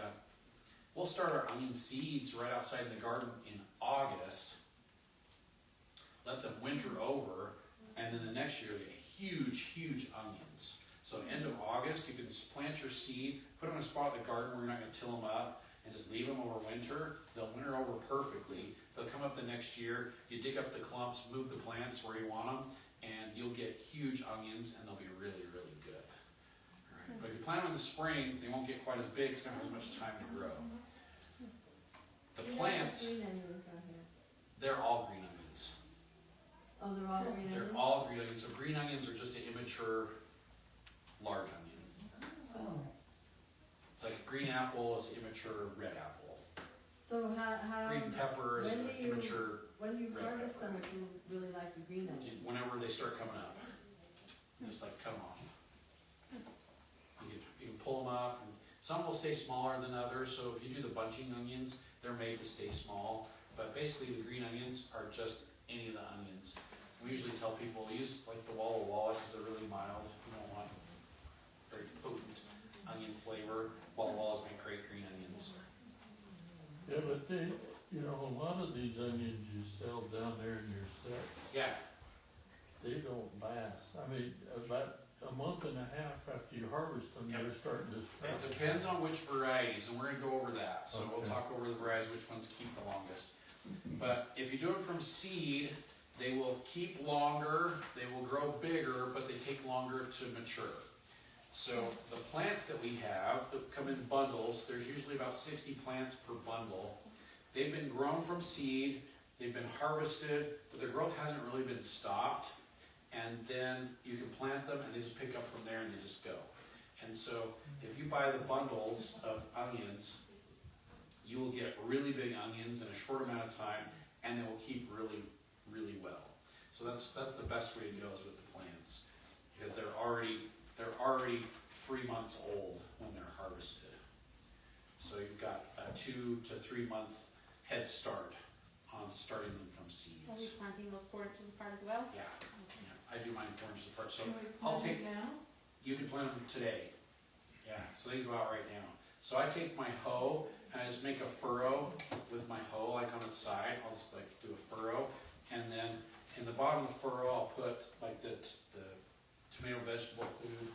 we'll start our onion seeds right outside in the garden in August, let them winter over, and then the next year they get huge, huge onions. So end of August, you can plant your seed, put them in a spot in the garden where you're not going to till them up, and just leave them over winter. They'll winter over perfectly. They'll come up the next year, you dig up the clumps, move the plants where you want them, and you'll get huge onions, and they'll be really, really good. All right. But if you plant them in the spring, they won't get quite as big because they don't have as much time to grow. The plants, Green onions on here. they're all green onions. Oh, they're all green onions? They're all green onions. So green onions are just an immature large onion. Oh. It's like a green apple is an immature red apple. So how, Green pepper is when an do you- immature, when you red harvest pepper. them, if you really like the green onions? whenever they start coming up. Just like cut them off. You can pull them up. And some will stay smaller than others, so if you do the bunching onions, they're made to stay small. But basically the green onions are just any of the onions. We usually tell people use like the Walla Walla because they're really mild. If you don't want very potent onion flavor, Walla Wallas make great green onions. Yeah, but they, a lot of these onions you sell down there in your sets, Yeah, they don't last. I mean, about a month and a half after you harvest them, they're starting to it sprout. depends on which varieties, and we're gonna go over that. So we'll Okay. talk over the varieties, which ones keep the longest. But if you do it from seed, they will keep longer, they will grow bigger, but they take longer to mature. So the plants that we have that come in bundles, there's usually about 60 plants per bundle. They've been grown from seed, they've been harvested, but their growth hasn't really been stopped. And then you can plant them and they just pick up from there and they just go. And so if you buy the bundles of onions, you will get really big onions in a short amount of time, and they will keep really, really well. So that's the best way to go is with the plants, because they're already 3 months old when they're harvested. So you've got a 2 to 3 month head start on starting them from Are we seeds. planting those 4 inches apart as well? Yeah, I do mine 4 inches apart. So Can we I'll plant it take, now? you can plant them today. Yeah, so they can go out right now. So I take my hoe and I just make a furrow with my hoe, like on its side. I'll just like do a furrow, and then in the bottom of the furrow, I'll put like the tomato vegetable food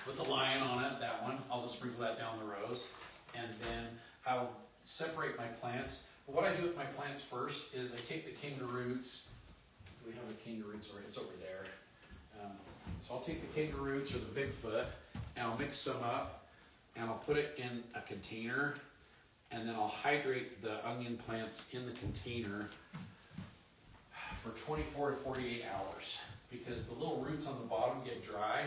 with the lion on it. That one, I'll just sprinkle that down the rows, and then I'll separate my plants. But what I do with my plants first is I take the Kinga roots. Do we have the Kinga roots already? It's over there. So I'll take the Kinga roots or the Bigfoot, and I'll mix some up, and I'll put it in a container, and then I'll hydrate the onion plants in the container for 24 to 48 hours, because the little roots on the bottom get dry.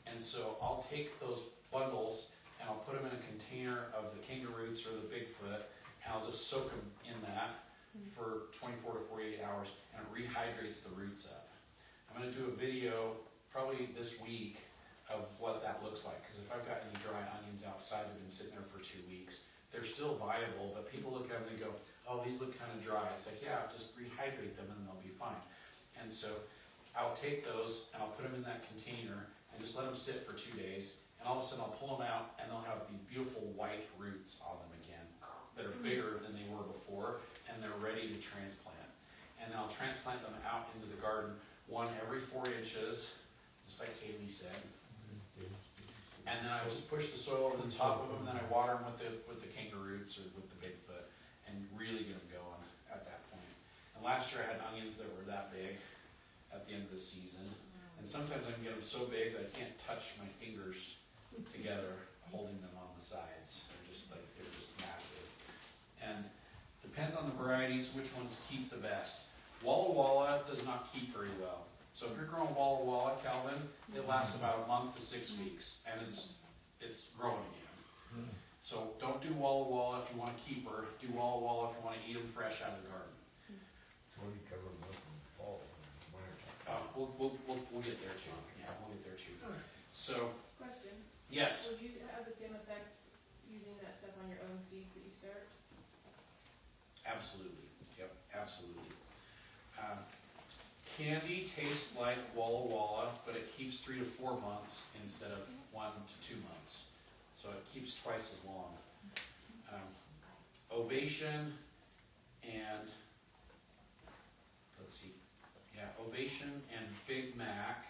And so I'll take those bundles and I'll put them in a container of the Kinga roots or the Bigfoot, and I'll just soak them in that for 24 to 48 hours, and it rehydrates the roots up. I'm going to do a video probably this week of what that looks like, because if I've got any dry onions outside that have been sitting there for 2 weeks, they're still viable, but people look at them and they go, oh, these look kind of dry. It's like, yeah, just rehydrate them and they'll be fine. And so I'll take those and I'll put them in that container and just let them sit for 2 days, and all of a sudden I'll pull them out and they'll have these beautiful white roots on them again that are bigger than they were before, and they're ready to transplant. And then I'll transplant them out into the garden, one every 4 inches, just like Kaylee said. And then I just push the soil over the top of them, and then I water them with the kangaroos or with the Bigfoot, and really get them going at that point. And last year I had onions that were that big at the end of the season, and sometimes I can get them so big that I can't touch my fingers together holding them on the sides. They're just massive. And depends on the varieties which ones keep the best. Walla Walla does not keep very well. So if you're growing Walla Walla, Calvin, it lasts about a month to 6 weeks, and it's growing again. So don't do Walla Walla if you want to keep her. Do Walla Walla if you want to eat them fresh out of the garden. So what do you cover them with in the fall and winter time? We'll get there too. Yeah, we'll get there too. So Question, yes, would you have the same effect using that stuff on your own seeds that you start? absolutely. Yep, absolutely. Candy tastes like Walla Walla, but it keeps 3 to 4 months instead of 1 to 2 months. So it keeps twice as long. Ovation and, let's see, yeah, Ovation and Big Mac,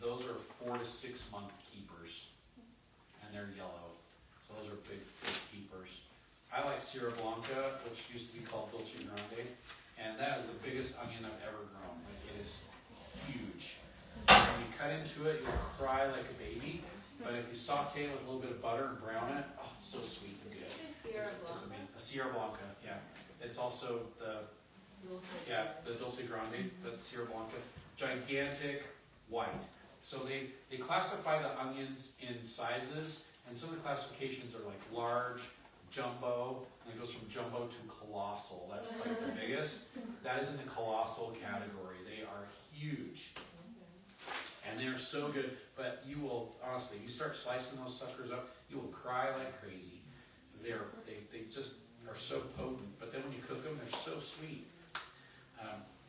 those are 4 to 6 month keepers, and they're yellow. So those are big keepers. I like Sierra Blanca, which used to be called Dolce Grande, and that is the biggest onion I've ever grown. Like, it is huge. When you cut into it, you'll cry like a baby, but if you saute it with a little bit of butter and brown it, oh, it's so sweet and good. Sierra It's Blanca. amazing. A Sierra Blanca, yeah. It's also the Dolce Grande, but Sierra Blanca, gigantic white. So they classify the onions in sizes, and some of the classifications are like large, jumbo, and it goes from jumbo to colossal. That's like the biggest. That is in the colossal category. They are huge. And they are so good, but you will, honestly, you start slicing those suckers up, you will cry like crazy. They just are so potent, but then when you cook them, they're so sweet.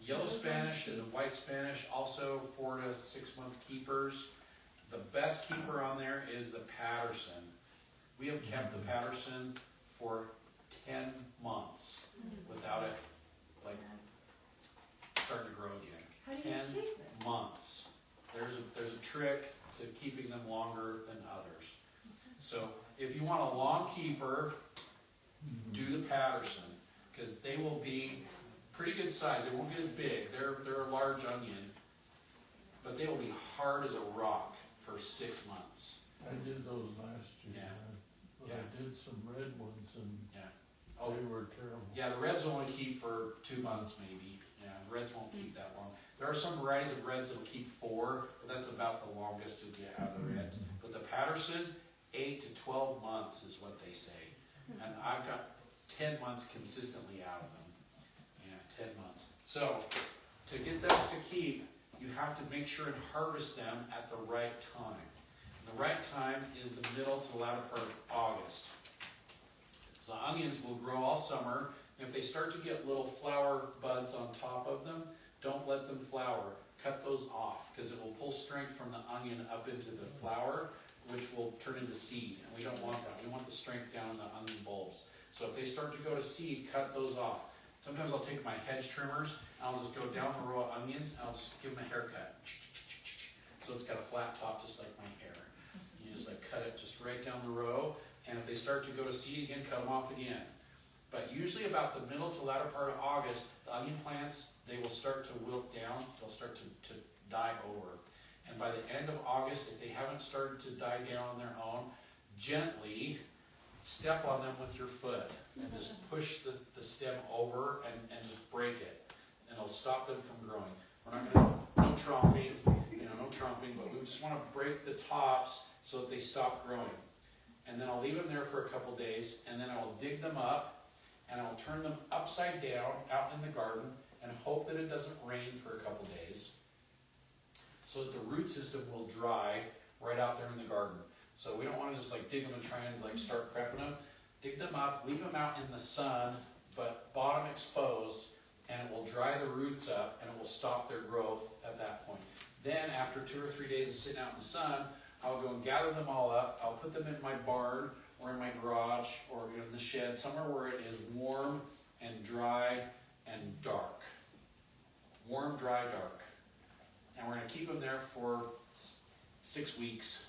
Yellow Spanish and the white Spanish, also 4 to 6 month keepers. The best keeper on there is the Patterson. We have kept the Patterson for 10 months without it like starting to grow again. How do you 10 keep them? months. There's a trick to keeping them longer than others. So if you want a long keeper, do the Patterson, because they will be pretty good size. They won't be as big. They're a large onion, but they will be hard as a rock for 6 months. I did those last year. Yeah. But Yeah. I did some red ones and Yeah. Oh, they were terrible. yeah, the reds will only keep for 2 months maybe. Yeah, reds won't keep that long. There are some varieties of reds that will keep 4, but that's about the longest you'll get out of the reds. But the Patterson, 8 to 12 months is what they say. And I've got 10 months consistently out of them. Yeah, 10 months. So, to get them to keep, you have to make sure and harvest them at the right time. And the right time is the middle to the latter part of August. So the onions will grow all summer, and if they start to get little flower buds on top of them, don't let them flower. Cut those off, because it will pull strength from the onion up into the flower, which will turn into seed, and we don't want that. We want the strength down in the onion bulbs. So if they start to go to seed, cut those off. Sometimes I'll take my hedge trimmers, and I'll just go down the row of onions, and I'll just give them a haircut. So it's got a flat top just like my hair. You just like cut it just right down the row, and if they start to go to seed again, cut them off again. But usually about the middle to latter part of August, the onion plants, they will start to wilt down, they'll start to die over. And by the end of August, if they haven't started to die down on their own, gently step on them with your foot and just push the stem over and just break it. And it'll stop them from growing. We're not gonna, no trumping, no trumping, but we just wanna break the tops so that they stop growing. And then I'll leave them there for a couple days, and then I'll dig them up, and I'll turn them upside down out in the garden, and hope that it doesn't rain for a couple days, so that the root system will dry right out there in the garden. So we don't want to just like dig them and try and like start prepping them. Dig them up, leave them out in the sun, but bottom exposed, and it will dry the roots up, and it will stop their growth at that point. Then after 2 or 3 days of sitting out in the sun, I'll go and gather them all up. I'll put them in my barn or in my garage or in the shed, somewhere where it is warm and dry and dark. Warm, dry, dark. And we're going to keep them there for 6 weeks.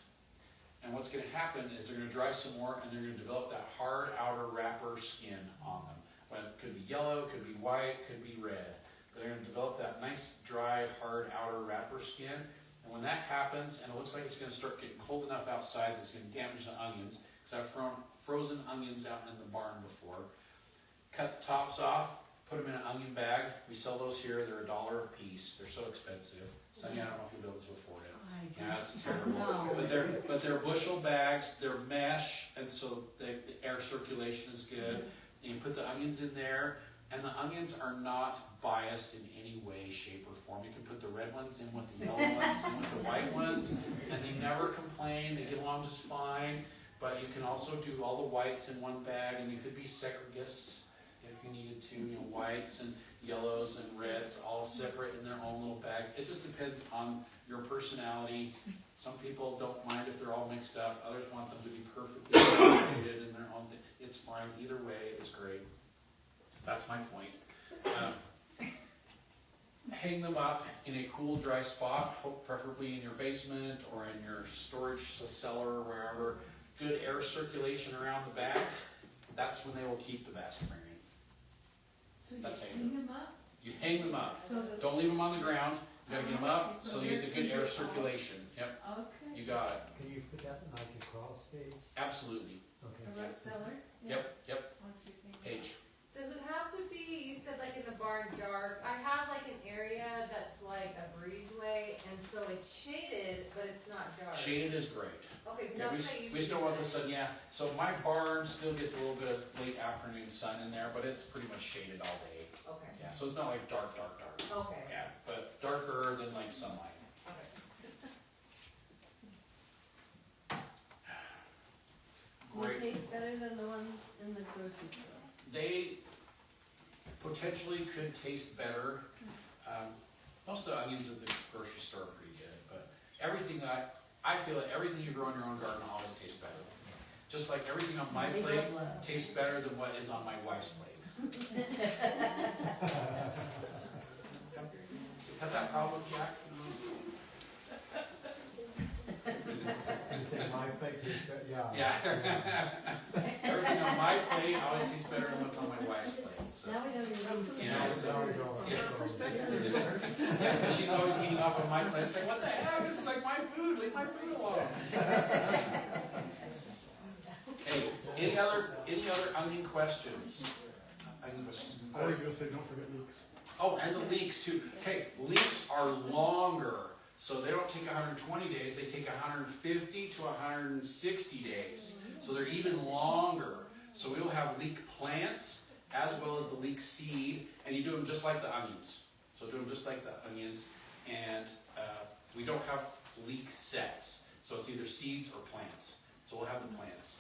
And And what's gonna happen is they're gonna dry some more, and they're gonna develop that hard outer wrapper skin on them. When it could be yellow, could be white, could be red. But they're gonna develop that nice, dry, hard outer wrapper skin. And when that happens, and it looks like it's gonna start getting cold enough outside that it's gonna damage the onions, because I've frozen onions out in the barn before. Cut the tops off, put them in an onion bag. We sell those here, they're $1 a piece. They're so expensive. Sonny, I don't know if you'll be able to afford it. Yeah, it's terrible. No. But they're bushel bags, they're mesh, and so the air circulation is good. And you put the onions in there, and the onions are not biased in any way, shape, or form. You can put the red ones in with the yellow ones and with the white ones, and they never complain, they get along just fine. But you can also do all the whites in one bag, and you could be segregist if you needed to, you know, whites and yellows and reds all separate in their own little bag. It just depends on your personality. Some people don't mind if they're all mixed up, others want them to be perfectly separated in their own thing. It's fine, either way is great. That's my point. Hang them up in a cool, dry spot, preferably in your basement or in your storage cellar or wherever. Good air circulation around the bags. That's when they will keep the best, Marion. So you That's how you hang do it. them up? You hang them up. So that, Don't leave them on the ground. You gotta get them up Okay, so so you get the good they're- air circulation. Yep, okay. you got it. Can you put that in like a crawl space? Absolutely. Okay. A root cellar? Yep, yep. As long as you hang them Paige. Does it have to be, you said like in the barn dark? I have like an area that's like a breezeway, and so it's shaded, but it's not dark. Shaded is great. Okay, Yeah, that's how you we still want the sun, yeah. So my barn still gets a little bit of late afternoon sun in there, but it's pretty much shaded all day. Okay, Yeah, so it's not like dark. okay, Yeah, but darker than like sunlight. okay. Great. They taste better than the ones in the grocery store. They potentially could taste better. Most of the onions at the grocery store are pretty good, but everything I feel that everything you grow in your own garden always tastes better. Just like everything on my They plate love love. tastes better than what is on my wife's plate. Have that problem, Jack? My plate is good, yeah. Yeah. Everything on my plate always tastes better than what's on my wife's plate, so. Now we know you're really. You know, so- Sorry, go on. Yeah, 'cause she's always eating off of my plate. It's like, what the heck? This is like my food. Leave my food alone. Hey, any other onion questions? Onion questions? I was gonna say, don't forget leeks. Oh, and the leeks too. Okay, leeks are longer. So they don't take 120 days, they take 150 to 160 days. So they're even longer. So we'll have leek plants as well as the leek seed, and you do them just like the onions. So do them just like the onions, and we don't have leek sets. So it's either seeds or plants. So we'll have the plants.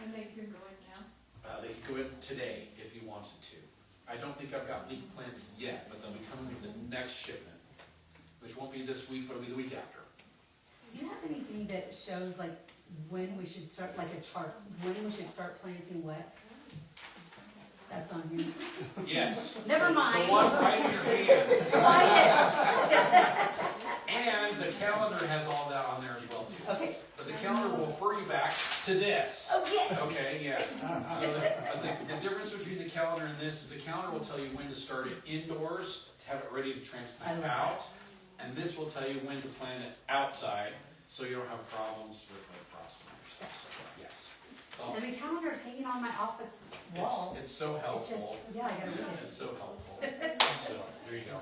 And they can go in now? They could go in today if you wanted to. I don't think I've got leek plants yet, but they'll be coming with the next shipment, which won't be this week, but it'll be the week after. Do you have anything that shows like when we should start, like a chart, when we should start planting what? That's on here. Yes. Never The mind. one right in your hand. Find And the calendar has all that on there as well too. it. Okay. But the calendar will refer you back to this. Oh, yes. Okay, yeah. So the difference between the calendar and this is the calendar will tell you when to start it indoors to have it ready to transplant I love out. And this will tell you when to plant it outside so you don't have problems with like frost and other stuff. So yes. It's all- And the calendar is hanging on my office wall. It's so It helpful. just, yeah, I gotta read Yeah, it. it's so helpful. So, there you go.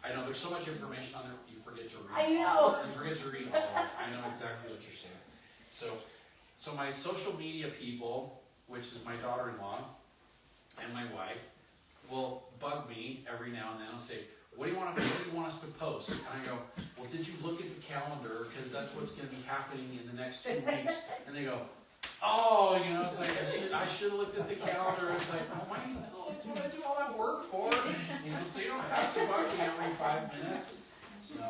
I know there's so much information on there, you forget to read. I know. You forget to read all of it. I know exactly what you're saying. So my social media people, which is my daughter-in-law and my wife, will bug me every now and then and say, what do you want us to post? And I go, well, did you look at the calendar? Because that's what's going to be happening in the next 2 weeks. And they go, oh, you know, it's like, I should have looked at the calendar. It's like, oh, that's what I do all that work for. You know, so you don't have to bug me every 5 minutes. So,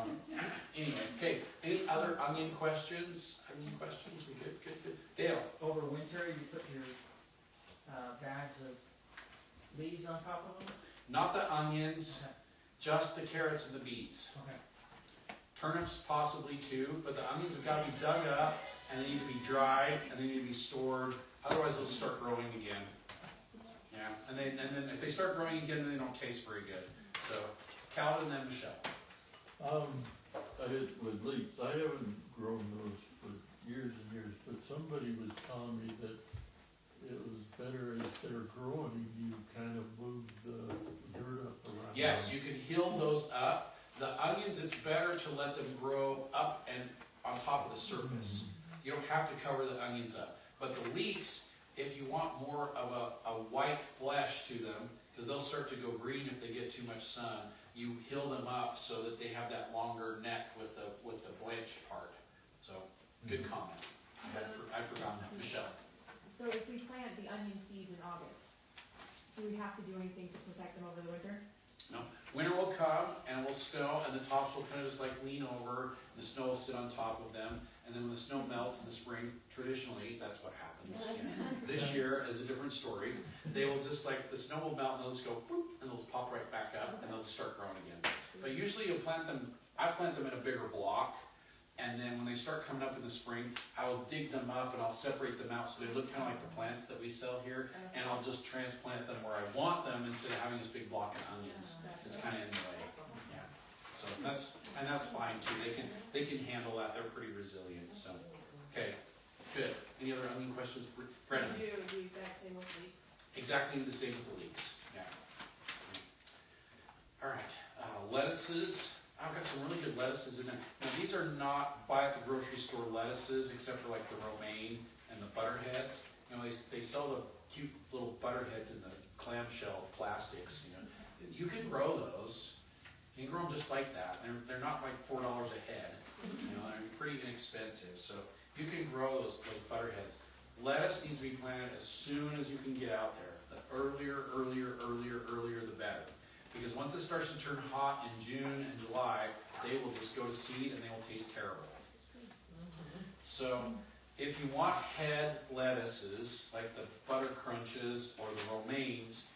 anyway, okay. Any other onion questions? Onion questions? We good? Good. Dale? Over winter, you put your, bags of leaves on top of them? Not the onions, Okay. just the carrots and the beets. Okay. Turnips possibly too, but the onions have gotta be dug up, and they need to be dried, and they need to be stored, otherwise they'll start growing again. Yeah, and then if they start growing again, then they don't taste very good. So, Calvin and then Michelle. With leeks, I haven't grown those for years and years, but somebody was telling me that it was better if they're growing, you kind of move the dirt up around. Yes, you can hill those up. The onions, it's better to let them grow up and on top of the surface. You don't have to cover the onions up. But the leeks, if you want more of a white flesh to them, because they'll start to go green if they get too much sun, you hill them up so that they have that longer neck with the blanched part. So, good comment. I'd forgotten that. Michelle. So if we plant the onion seeds in August, do we have to do anything to protect them over the winter? No. Winter will come and it will snow and the tops will kind of just like lean over. The snow will sit on top of them. And then when the snow melts in the spring, traditionally, that's what happens. This year is a different story. They will just like, the snow will melt and they'll just go boop, and they'll just pop right back up and they'll start growing again. But usually you'll plant them, I plant them in a bigger block. And then when they start coming up in the spring, I will dig them up and I'll separate them out so they look kind of like the plants that we sell here. And I'll just transplant them where I want them instead of having this big block of onions. It's kind of in the way. Yeah. So that's fine too. They can handle that. They're pretty resilient. So, okay, good. Any other onion questions, Brennan? We do the exact same with leeks. Exactly the same with the leeks. Yeah. All right. Lettuces. I've got some really good lettuces in there. Now these are not buy at the grocery store lettuces, except for like the romaine and the butterheads. You know, they sell the cute little butterheads in the clamshell plastics. You know, you can grow those. You can grow them just like that. They're not like $4 a head. You know, they're pretty inexpensive. So you can grow those butterheads. Lettuce needs to be planted as soon as you can get out there. The earlier, the better. Because once it starts to turn hot in June and July, they will just go to seed and they will taste terrible. So if you want head lettuces, like the butter crunches or the romaines,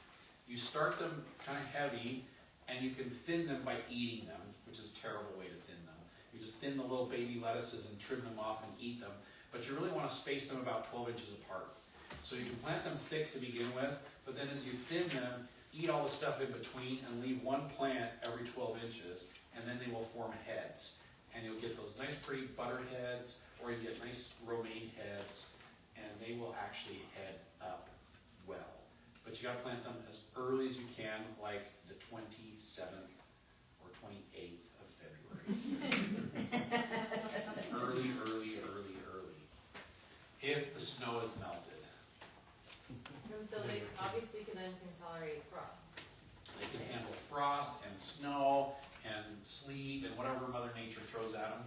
you start them kind of heavy and you can thin them by eating them, which is a terrible way to thin them. You just thin the little baby lettuces and trim them off and eat them. But you really want to space them about 12 inches apart. So you can plant them thick to begin with, but then as you thin them, eat all the stuff in between and leave one plant every 12 inches, and then they will form heads. And you'll get those nice pretty butter heads, or you get nice romaine heads, and they will actually head up well. But you gotta plant them as early as you can, like the 27th or 28th of February. early. If the snow is melted. And so they obviously can tolerate frost. They can handle frost and snow and sleet and whatever Mother Nature throws at them.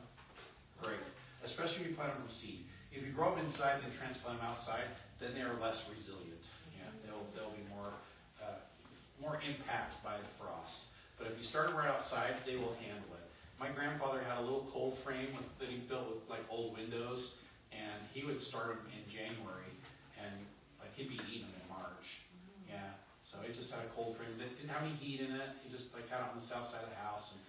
Great. Especially if you plant them from seed. If you grow them inside and then transplant them outside, then they are less resilient. Yeah, they'll be more impact by the frost. But if you start them right outside, they will handle it. My grandfather had a little cold frame that he built with like old windows, and he would start them in January, and like he'd be eating them in March. Yeah. So he just had a cold frame. It didn't have any heat in it. He just like had it on the south side of the house, and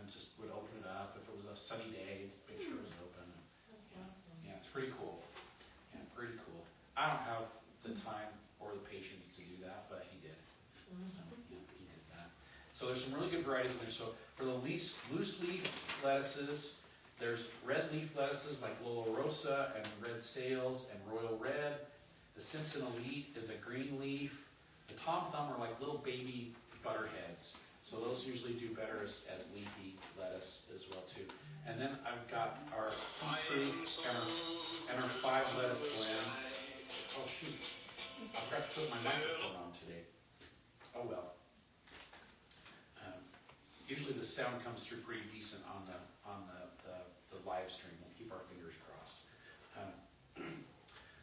just would open it up if it was a sunny day. Just make sure it was open. Yeah, it's pretty cool. Yeah, pretty cool. I don't have the time or the patience to do that, but he did. So yeah, he did that. So there's some really good varieties in there. So for the loose leaf lettuces, there's red leaf lettuces like Lolo Rosa and Red Sales and Royal Red. The Simpson Elite is a green leaf. The Tom Thumb are like little baby butterheads. So those usually do better as leafy lettuce as well too. And then I've got our Heat-Proof and our 5 lettuce blend. Oh shoot, I forgot to put my microphone on today. Oh well. Usually the sound comes through pretty decent on the live stream. We'll keep our fingers crossed.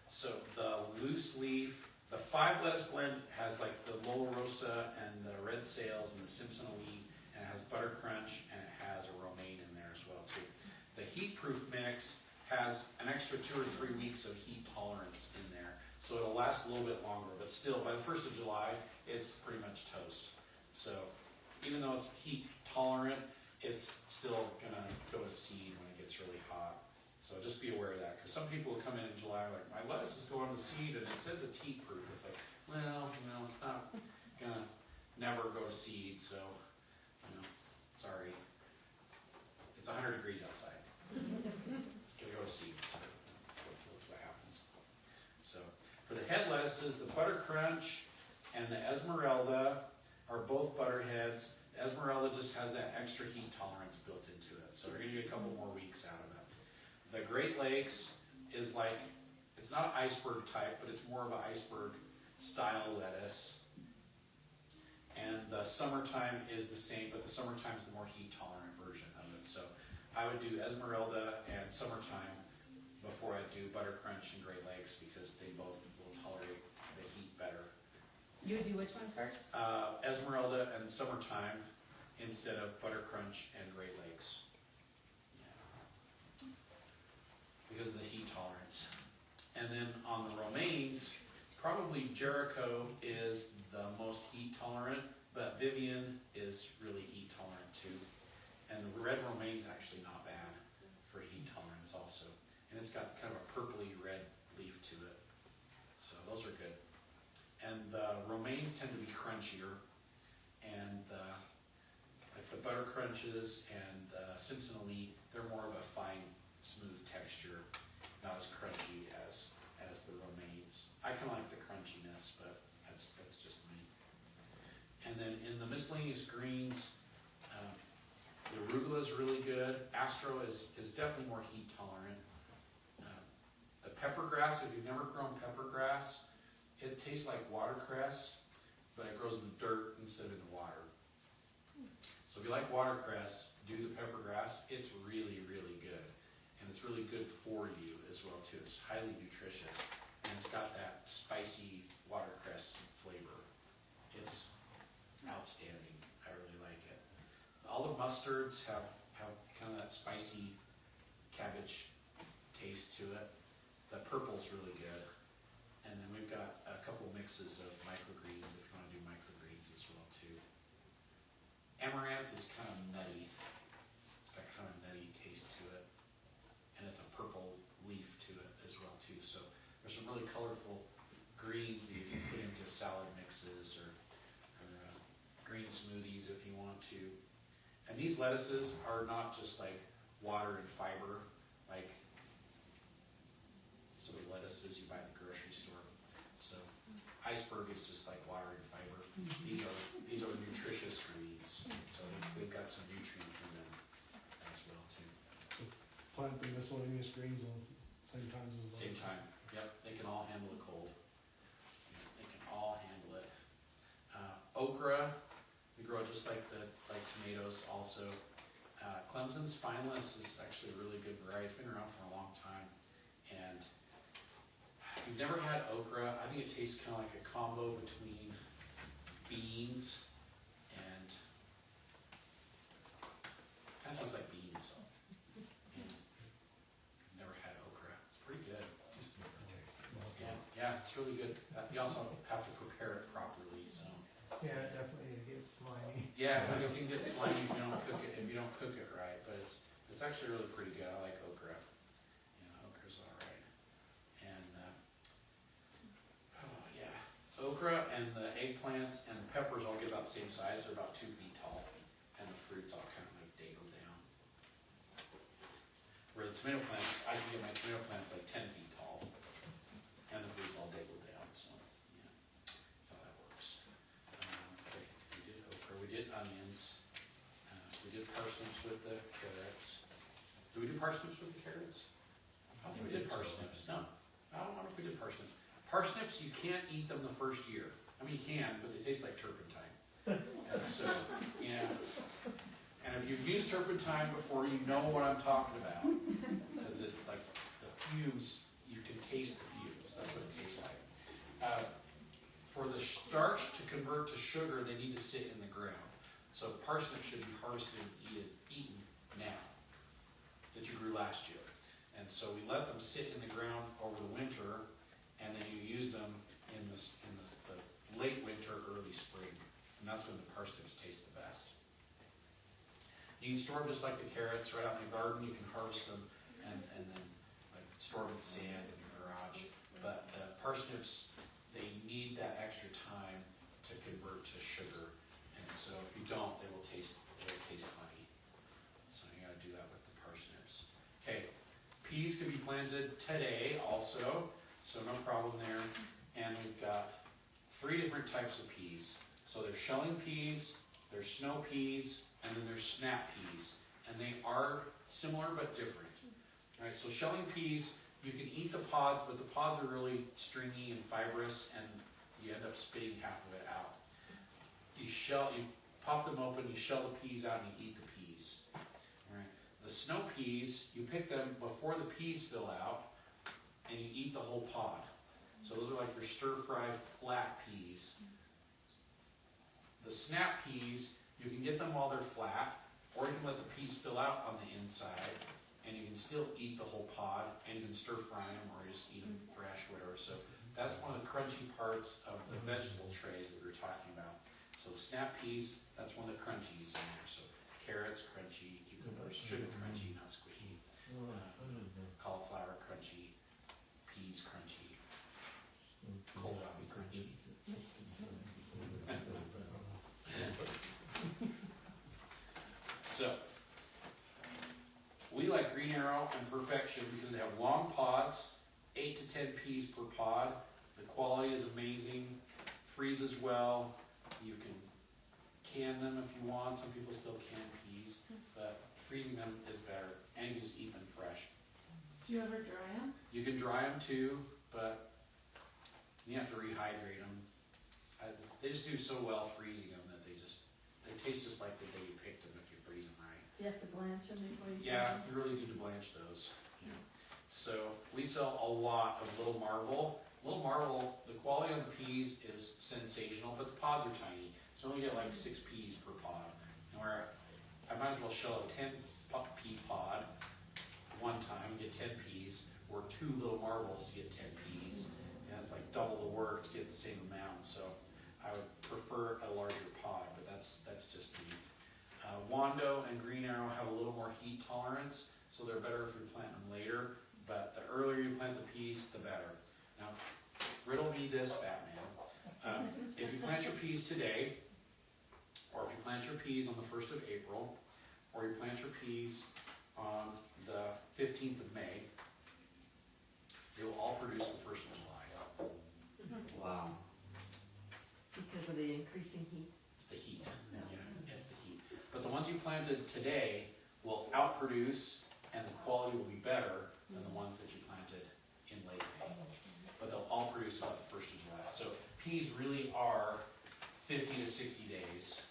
So the loose leaf, the 5 lettuce blend has like the Lolo Rosa and the Red Sales and the Simpson Elite, and it has Butter Crunch and it has a romaine in there as well too. The Heat-Proof mix has an extra 2 or 3 weeks of heat tolerance in there, so it'll last a little bit longer. But still, by the 1st of July, it's pretty much toast. So even though it's heat tolerant, it's still gonna go to seed when it gets really hot. So just be aware of that, because some people will come in July like, my lettuce is going to seed and it says it's heat proof. It's like, well, it's not gonna never go to seed, so, sorry. It's 100 degrees outside. It's gonna go to seed, so that's what happens. So, for the head lettuces, the Butter Crunch and the Esmeralda are both butter heads. The Esmeralda just has that extra heat tolerance built into it, so we're gonna get a couple more weeks out of it. The Great Lakes is like, it's not iceberg type, but it's more of an iceberg style lettuce. And the Summertime is the same, but the Summertime's the more heat tolerant version of it. So I would do Esmeralda and Summertime before I do Butter Crunch and Great Lakes, because they both will tolerate the heat better. You would do which ones first? Esmeralda and Summertime instead of Butter Crunch and Great Lakes. Yeah. Because of the heat tolerance. And then on the romaines, probably Jericho is the most heat tolerant, but Vivian is really heat tolerant too. And the red romaine's actually not bad for heat tolerance also. And it's got kind of a purpley red leaf to it. So those are good. And the romaines tend to be crunchier. And like the Butter Crunches and the Simpson Elite, they're more of a fine, smooth texture, not as crunchy as the romaines. I kind of like the crunchiness, but that's just me. And then in the miscellaneous greens, the arugula is really good. Astro is definitely more heat tolerant. The peppergrass, if you've never grown peppergrass, it tastes like watercress, but it grows in the dirt instead of in the water. So if you like watercress, do the peppergrass. It's really, really good. And it's really good for you as well too. It's highly nutritious. And it's got that spicy watercress flavor. It's outstanding. I really like it. All the mustards have kind of that spicy cabbage taste to it. The purple's really good. And then we've got a couple mixes of microgreens if you want to do microgreens as well too. Amaranth is kind of nutty. It's got kind of a nutty taste to it. And it's a purple leaf to it as well too. So there's some really colorful greens that you can put into salad mixes or green smoothies if you want to. And these lettuces are not just like water and fiber, like some of the lettuces you buy at the grocery store. So iceberg is just like water and fiber. These are nutritious greens, so they've got some nutrient in them as well too. So plant the miscellaneous greens on same times as the Same time, yep, they can all handle the cold. They can all handle it. Okra, we grow it just like tomatoes also. Clemson Spineless is actually a really good variety. It's been around for a long time. And if you've never had okra, I think it tastes kind of like a combo between beans and kind of tastes like beans. And I've never had okra. It's pretty good. Yeah, it's really good. You also have to prepare it properly. So Yeah, definitely it gets slimy. yeah, like it can get slimy if you don't cook it right. But it's actually really pretty good. I like okra. Okra's all right. And so okra and the eggplants and the peppers all get about the same size. They're about 2 feet tall, and the fruits all kind of like daggle down. Where the tomato plants, I can get my tomato plants like 10 feet tall, and the fruits all daggle down. So yeah, that's how that works. Okay, we did okra, we did onions, we did parsnips with the carrots. Did we do parsnips with the carrots? I don't think we did parsnips. No, I don't know if we did parsnips. Parsnips, you can't eat them the first year. I mean, you can, but they taste like turpentine. And so, yeah. And if you've used turpentine before, you know what I'm talking about. Because it, like, the fumes, you can taste the fumes. That's what it tastes like. For the starch to convert to sugar, they need to sit in the ground. So parsnips should be harvested and eaten now, that you grew last year. And so we let them sit in the ground over the winter, and then you use them in the late winter, early spring. And that's when the parsnips taste the best. You can store them just like the carrots right out in the garden. You can harvest them and then like store them in sand in your garage. But parsnips, they need that extra time to convert to sugar, and so if you don't, they'll taste funny. So you gotta do that with the parsnips. Okay, peas can be planted today also, so no problem there. And we've got 3 different types of peas. So there's shelling peas, there's snow peas, and then there's snap peas. And they are similar but different. Alright, so shelling peas, you can eat the pods, but the pods are really stringy and fibrous, and you end up spitting half of it out. You pop them open, you shell the peas out, and you eat the peas. Alright, the snow peas, you pick them before the peas fill out, and you eat the whole pod. So those are like your stir-fry flat peas. The snap peas, you can get them while they're flat, or you can let the peas fill out on the inside, and you can still eat the whole pod, and you can stir-fry them, or just eat them fresh, whatever. So that's one of the crunchy parts of the vegetable trays that we were talking about. So the snap peas, that's one of the crunchies in there. So carrots, crunchy, cucumbers, should be crunchy, not squishy. Cauliflower, crunchy. Peas, crunchy. Kohlrabi, crunchy. So, we like Green Arrow and Perfection because they have long pods, 8 to 10 peas per pod. The quality is amazing, freezes well. You can can them if you want. Some people still can peas, but freezing them is better, and you can just eat them fresh. Do you ever dry them? You can dry them too, but you have to rehydrate them. They just do so well freezing them that they taste just like the day you picked them if you freeze them right. You have to blanch them before you. Yeah, you really need to blanch those. Yeah. So we sell a lot of Little Marvel. Little Marvel, the quality of the peas is sensational, but the pods are tiny. So you only get like 6 peas per pod. And where I might as well shell a 10 pea pod one time and get 10 peas, or 2 Little Marvels to get 10 peas. And it's like double the work to get the same amount. So I would prefer a larger pod, but that's just me. Wando and Green Arrow have a little more heat tolerance, so they're better if you're planting them later. But the earlier you plant the peas, the better. Now, riddle me this, Batman. If you plant your peas today, or if you plant your peas on the 1st of April, or you plant your peas on the 15th of May, they will all produce the 1st of July. Wow. Because of the increasing heat? It's the heat. Yeah, it's the heat. But the ones you planted today will outproduce, and the quality will be better than the ones that you planted in late May. But they'll all produce about the 1st of July. So peas really are 50 to 60 days.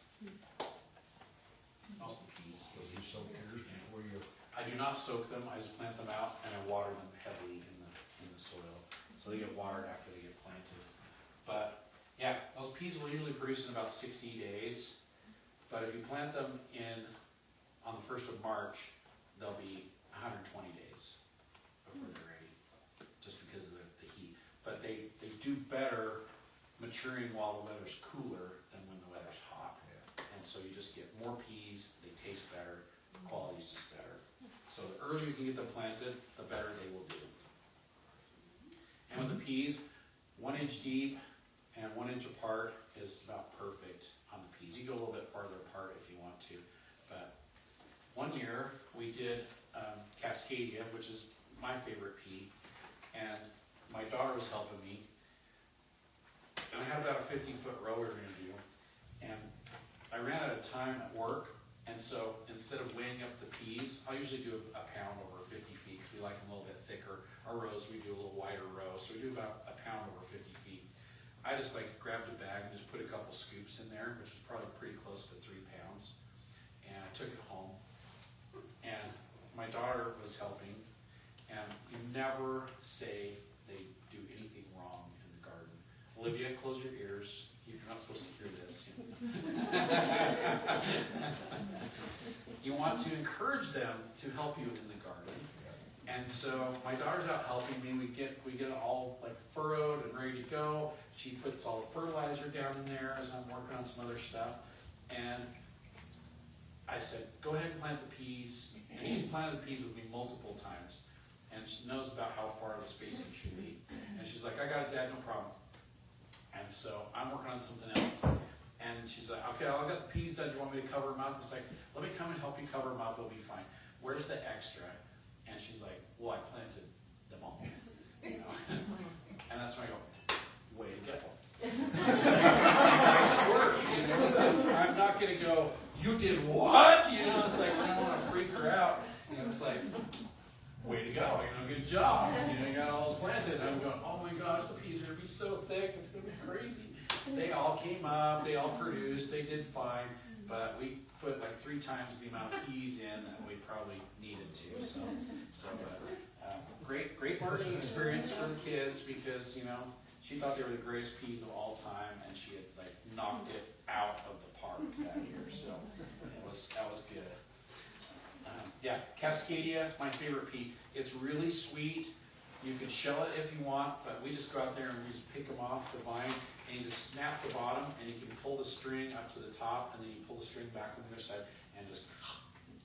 Most of the peas. So you soak yours before you. I do not soak them. I just plant them out and I water them heavily in the soil. So they get watered after they get planted. But yeah, those peas will usually produce in about 60 days. But if you plant them on the 1st of March, they'll be 120 days before they're ready, just because of the heat. But they do better maturing while the weather's cooler than when the weather's hot. And so you just get more peas, they taste better, the quality's just better. So the earlier you can get them planted, the better they will do. And with the peas, 1 inch deep and 1 inch apart is about perfect on the peas. You go a little bit farther apart if you want to. But one year we did Cascadia, which is my favorite pea, and my daughter was helping me. And I had about a 50-foot row we were going to do. And I ran out of time at work, and so instead of weighing up the peas, I usually do a pound over 50 feet because we like them a little bit thicker. Our rows, we do a little wider row, so we do about a pound over 50 feet. I just grabbed a bag and just put a couple scoops in there, which is probably pretty close to 3 pounds. And I took it home. And my daughter was helping. And you never say they do anything wrong in the garden. Olivia, close your ears. You're not supposed to hear this. You want to encourage them to help you in the garden. And so my daughter's out helping me. We get it all furrowed and ready to go. She puts all the fertilizer down in there as I'm working on some other stuff. And I said, go ahead and plant the peas, and she's planted the peas with me multiple times, and she knows about how far the spacing should be. And she's like, I got it, Dad, no problem. And so I'm working on something else, and she's like, okay, I got the peas done, do you want me to cover them up? It's like, let me come and help you cover them up, it'll be fine. Where's the extra? And she's like, well, I planted them all. You know? And that's when I go, way to go. Nice work, you know. So I'm not gonna go, you did what? You know, it's like I don't want to freak her out. You know, it's like, way to go, you know, good job. You know, you got all those planted. And I'm going, oh my gosh, the peas are gonna be so thick, it's gonna be crazy. They all came up, they all produced, they did fine, but we put like 3 times the amount of peas in that we probably needed to. Great learning experience for the kids because, you know, she thought they were the greatest peas of all time, and she had like knocked it out of the park that year. So that was good. Yeah, Cascadia, my favorite pea. It's really sweet. You can shell it if you want, but we just go out there and we just pick them off the vine, and you just snap the bottom, and you can pull the string up to the top, and then you pull the string back on the other side, and just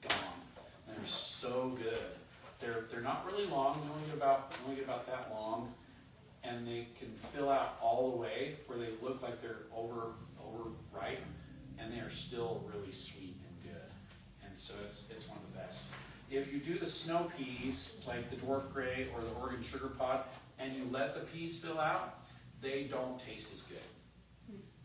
gone. And they're so good. They're not really long. They only get about that long, and they can fill out all the way where they look like they're over ripe, and they are still really sweet and good. And so it's one of the best. If you do the snow peas, like the dwarf gray or the Oregon sugar pod, and you let the peas fill out, they don't taste as good.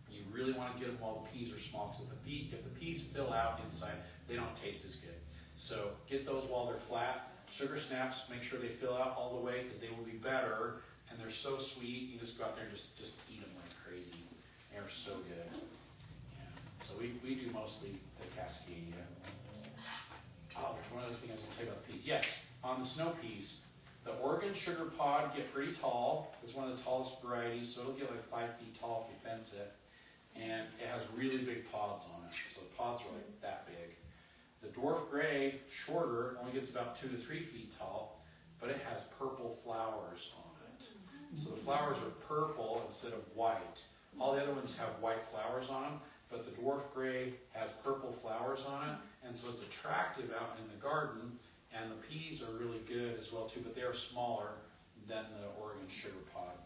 You really want to get them while the peas are small, because if the peas fill out inside, they don't taste as good. So get those while they're flat. Sugar snaps, make sure they fill out all the way, because they will be better, and they're so sweet. You just go out there and just eat them like crazy. They're so good. Yeah. So we do mostly the Cascadia. Oh, there's one other thing I was going to say about the peas. Yes, on the snow peas, the Oregon sugar pod get pretty tall. It's one of the tallest varieties, so it'll get like 5 feet tall if you fence it. And it has really big pods on it, so the pods are like that big. The dwarf gray, shorter, only gets about 2 to 3 feet tall, but it has purple flowers on it. So the flowers are purple instead of white. All the other ones have white flowers on them, but the dwarf gray has purple flowers on it, and so it's attractive out in the garden, and the peas are really good as well too, but they are smaller than the Oregon sugar pod.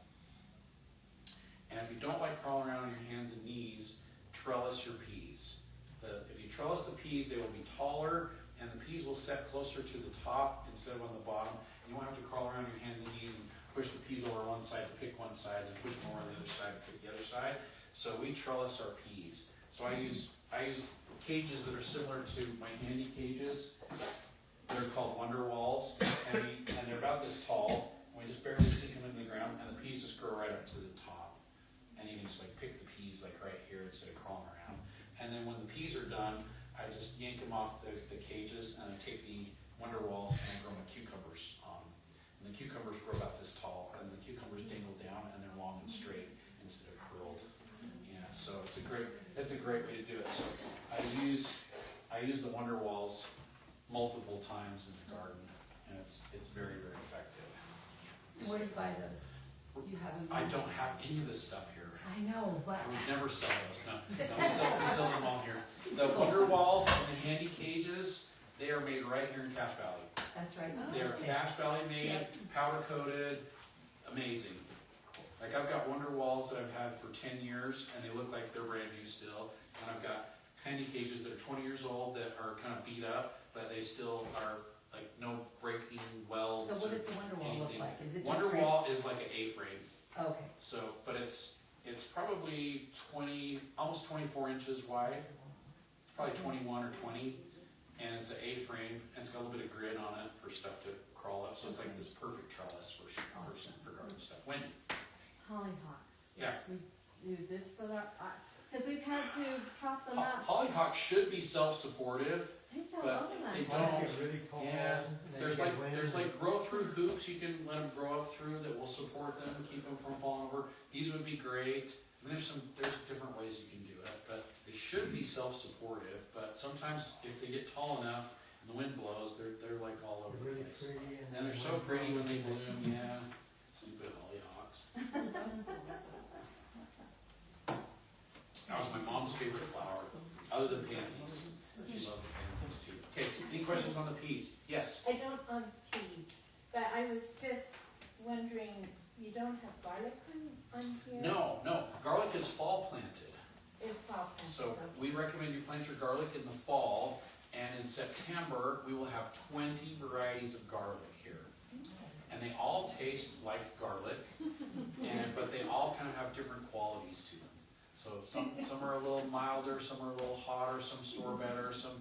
And if you don't like crawling around on your hands and knees, trellis your peas. If you trellis the peas, they will be taller, and the peas will set closer to the top instead of on the bottom. You won't have to crawl around your hands and knees and push the peas over one side to pick one side, and push them over on the other side to pick the other side. So we trellis our peas. So I use cages that are similar to my handy cages. They're called Wonder Walls, and they're about this tall. And we just barely sink them into the ground, and the peas just grow right up to the top. And you can just like pick the peas like right here instead of crawling around. And then when the peas are done, I just yank them off the cages, and I take the Wonder Walls and I grow my cucumbers on them. And the cucumbers grow about this tall, and the cucumbers dangle down, and they're long and straight instead of curled. Yeah, so it's a great way to do it. So I use the Wonder Walls multiple times in the garden, and it's very, very effective. Where do you buy those? You have them? I don't have any of this stuff here. I know, but I would never sell those. No, we sell them all here. The Wonder Walls and the handy cages, they are made right here in Cache Valley. that's right. They are Cache Valley made, powder coated, amazing. Like I've got Wonder Walls that I've had for 10 years, and they look like they're brand new still. And I've got handy cages that are 20 years old that are kind of beat up, but they still are like no breaking welds. So what does the Wonder Wall look anything. like? Is it Wonder just Wall is like an A-frame. Okay. So, but it's probably almost 24 inches wide. It's probably 21 or 20, and it's an A-frame, and it's got a little bit of grid on it for stuff to crawl up. So it's like this perfect trellis for garden stuff. Wendy. Hollyhocks. Yeah. We do this for that, cause we've had to prop them up. Hollyhock should be self-supportive, I fell but over they them. Mine's don't. get really tall. Yeah, and they there's get like wind. grow through hoops you can let them grow up through that will support them and keep them from falling over. These would be great. I mean, there's different ways you can do it, but they should be self-supportive. But sometimes if they get tall enough and the wind blows, they're like all over the Really place. pretty. And they're so pretty when they bloom. Yeah, stupid hollyhocks. That was my mom's favorite flower, other than pansies. She loves the pansies too. Okay, so any questions on the peas? Yes? I don't on peas, but I was just wondering, you don't have garlic on here? No, garlic is fall planted. It's fall planted, So okay. we recommend you plant your garlic in the fall, and in September, we will have 20 varieties of garlic here. And they all taste like garlic, but they all kind of have different qualities to them. So some are a little milder, some are a little hotter, some store better, some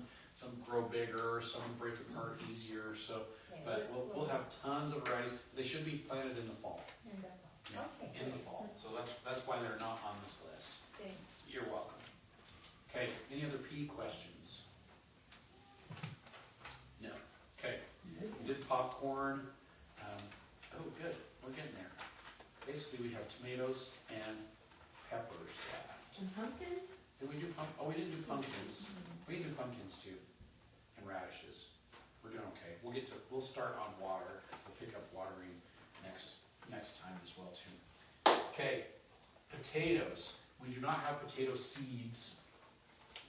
grow bigger, some break apart easier. So, but we'll have tons of varieties. They should be planted in the fall. In the fall. Yeah, Okay, in the great. fall. So that's why they're not on this list. Thanks. You're welcome. Okay, any other pea questions? No. Okay, we did popcorn. Oh, good, we're getting there. Basically, we have tomatoes and peppers left. And pumpkins? Did we do we didn't do pumpkins. We can do pumpkins too, and radishes. We're doing okay. We'll start on water. We'll pick up watering next time as well too. Okay, potatoes. We do not have potato seeds,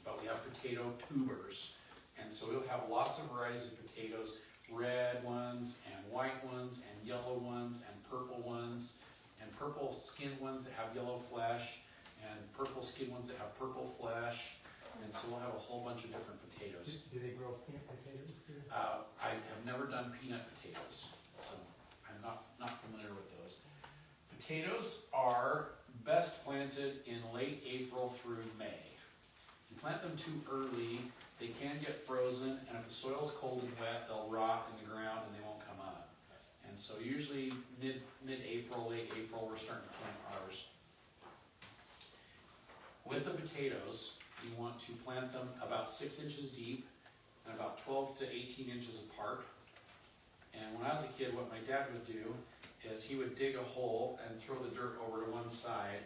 but we have potato tubers. And so we'll have lots of varieties of potatoes, red ones, and white ones, and yellow ones, and purple ones, and purple skinned ones that have yellow flesh, and purple skinned ones that have purple flesh. And so we'll have a whole bunch of different potatoes. Do they grow peanut potatoes here? I have never done peanut potatoes, so I'm not familiar with those. Potatoes are best planted in late April through May. If you plant them too early, they can get frozen, and if the soil's cold and wet, they'll rot in the ground and they won't come up. And so usually mid-April, late April, we're starting to plant ours. With the potatoes, you want to plant them about 6 inches deep and about 12 to 18 inches apart. And when I was a kid, what my dad would do is he would dig a hole and throw the dirt over to one side,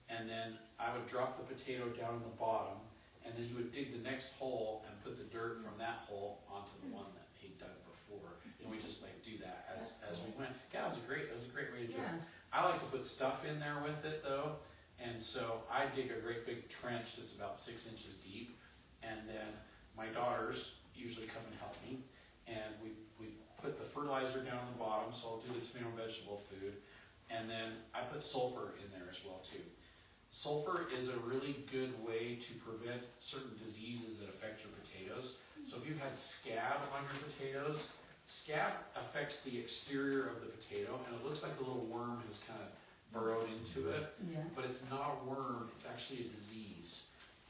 and then I would drop the potato down in the bottom, and then he would dig the next hole and put the dirt from that hole onto the one that he dug before. And we just like do that as we went. Yeah, it was a great way to do it. I like to put stuff in there with it though, and so I dig a great big trench that's about 6 inches deep, and then my daughters usually come and help me, and we put the fertilizer down the bottom, so I'll do the tomato and vegetable food, and then I put sulfur in there as well too. Sulfur is a really good way to prevent certain diseases that affect your potatoes. So if you've had scab on your potatoes, scab affects the exterior of the potato, and it looks like a little worm has kind of burrowed into it, but it's not a worm, it's actually a disease.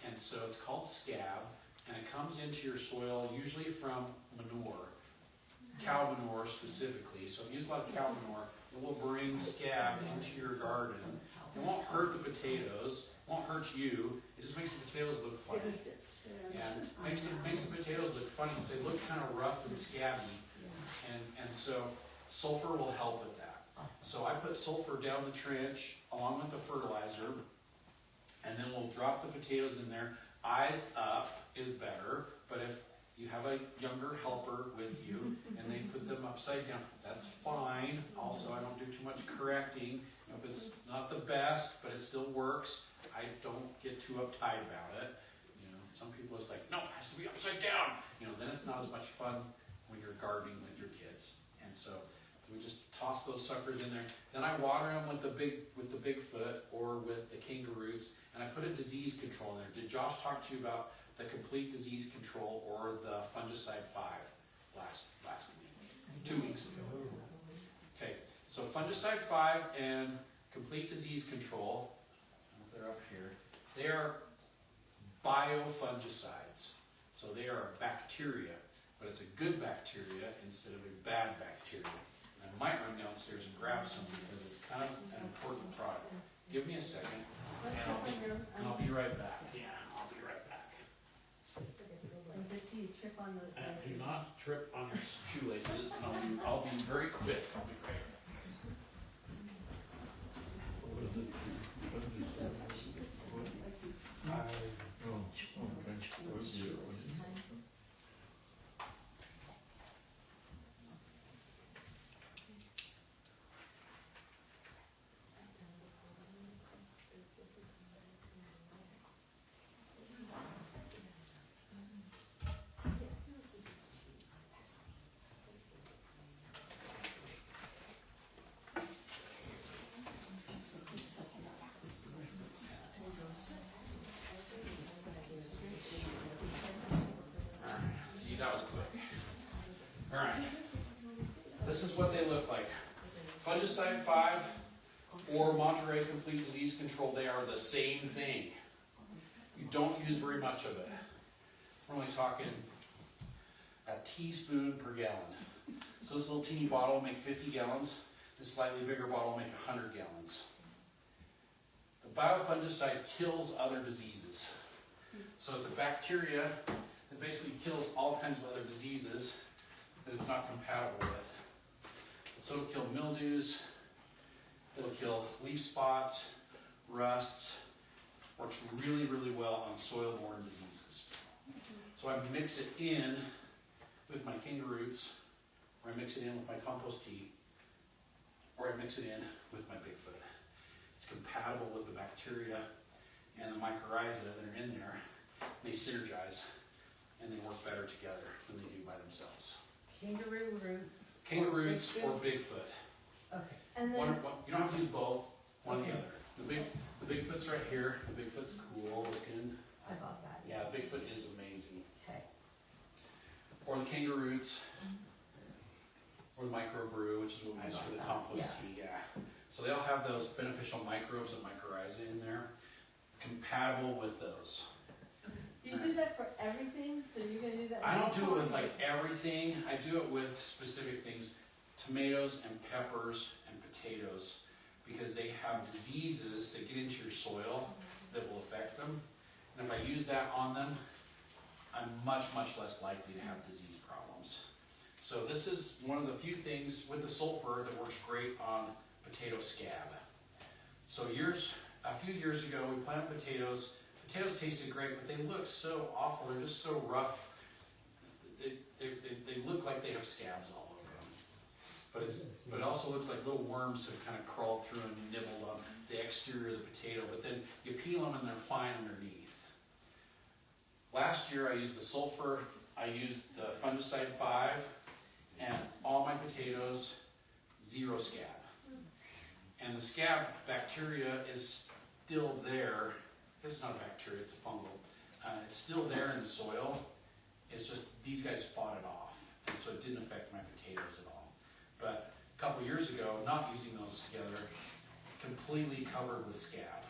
And so it's called scab, and it comes into your soil usually from manure. Cow manure specifically. So if you use a lot of cow manure, it will bring scab into your garden. It won't hurt the potatoes, it won't hurt you, it just makes the potatoes look funny. And makes the potatoes look funny, so they look kind of rough and scabby. And so sulfur will help with that. So I put sulfur down the trench along with the fertilizer, and then we'll drop the potatoes in there. Eyes up is better, but if you have a younger helper with you and they put them upside down, that's fine. Also, I don't do too much correcting. If it's not the best, but it still works, I don't get too uptight about it. Some people it's like, no, it has to be upside down. Then it's not as much fun when you're gardening with your kids. And so we just toss those suckers in there. Then I water them with the Bigfoot or with the Kangaroos, and I put a disease control in there. Did Josh talk to you about the complete disease control or the fungicide 5 last week, 2 weeks ago? Okay, so fungicide 5 and complete disease control, they're up here. They are biofungicides. So they are a bacteria, but it's a good bacteria instead of a bad bacteria. And I might run downstairs and grab some because it's kind of an important product. Give me a second, and I'll be right back. Yeah, I'll be right back. And just see you trip on those And things. do not trip on your shoelaces, and I'll be very quick. I'll be right back. What is it? Oh, okay. This is what they look like. Fungicide 5 or Monterey Complete Disease Control, they are the same thing. You don't use very much of it. We're only talking a teaspoon per gallon. So this little teeny bottle will make 50 gallons. This slightly bigger bottle will make 100 gallons. The biofungicide kills other diseases. So it's a bacteria that basically kills all kinds of other diseases that it's not compatible with. So it'll kill mildews, it'll kill leaf spots, rusts, works really, really well on soil-borne diseases. So I mix it in with my Kinga Roots, or I mix it in with my compost tea, or I mix it in with my Bigfoot. It's compatible with the bacteria and the mycorrhiza that are in there. They synergize and they work better together than they do by themselves. Kangaroo roots. Kangaroo Roots or Bigfoot. Okay. And then, You don't have to use both, one or the other. The Bigfoot's right here. The Bigfoot's cool looking. I bought that. Yeah, the Bigfoot is amazing. Okay. Or the Kangaroo Roots, or the microbrew, which is what we use for the compost tea, yeah. So they all have those beneficial microbes and mycorrhiza in there, compatible with those. Do you do that for everything? So you're gonna do that? I don't do it with like everything, I do it with specific things, tomatoes and peppers and potatoes, because they have diseases that get into your soil that will affect them. And if I use that on them, I'm much, much less likely to have disease problems. So this is one of the few things with the sulfur that works great on potato scab. So a few years ago, we planted potatoes. Potatoes tasted great, but they look so awful. They're just so rough. They look like they have scabs all over them. But it also looks like little worms have kind of crawled through and nibbled on the exterior of the potato. But then you peel them and they're fine underneath. Last year I used the sulfur, I used the fungicide 5, and all my potatoes, 0 scab. And the scab bacteria is still there. It's not a bacteria, it's a fungal. It's still there in the soil. It's just these guys fought it off. And so it didn't affect my potatoes at all. But a couple years ago, not using those together, completely covered with scab.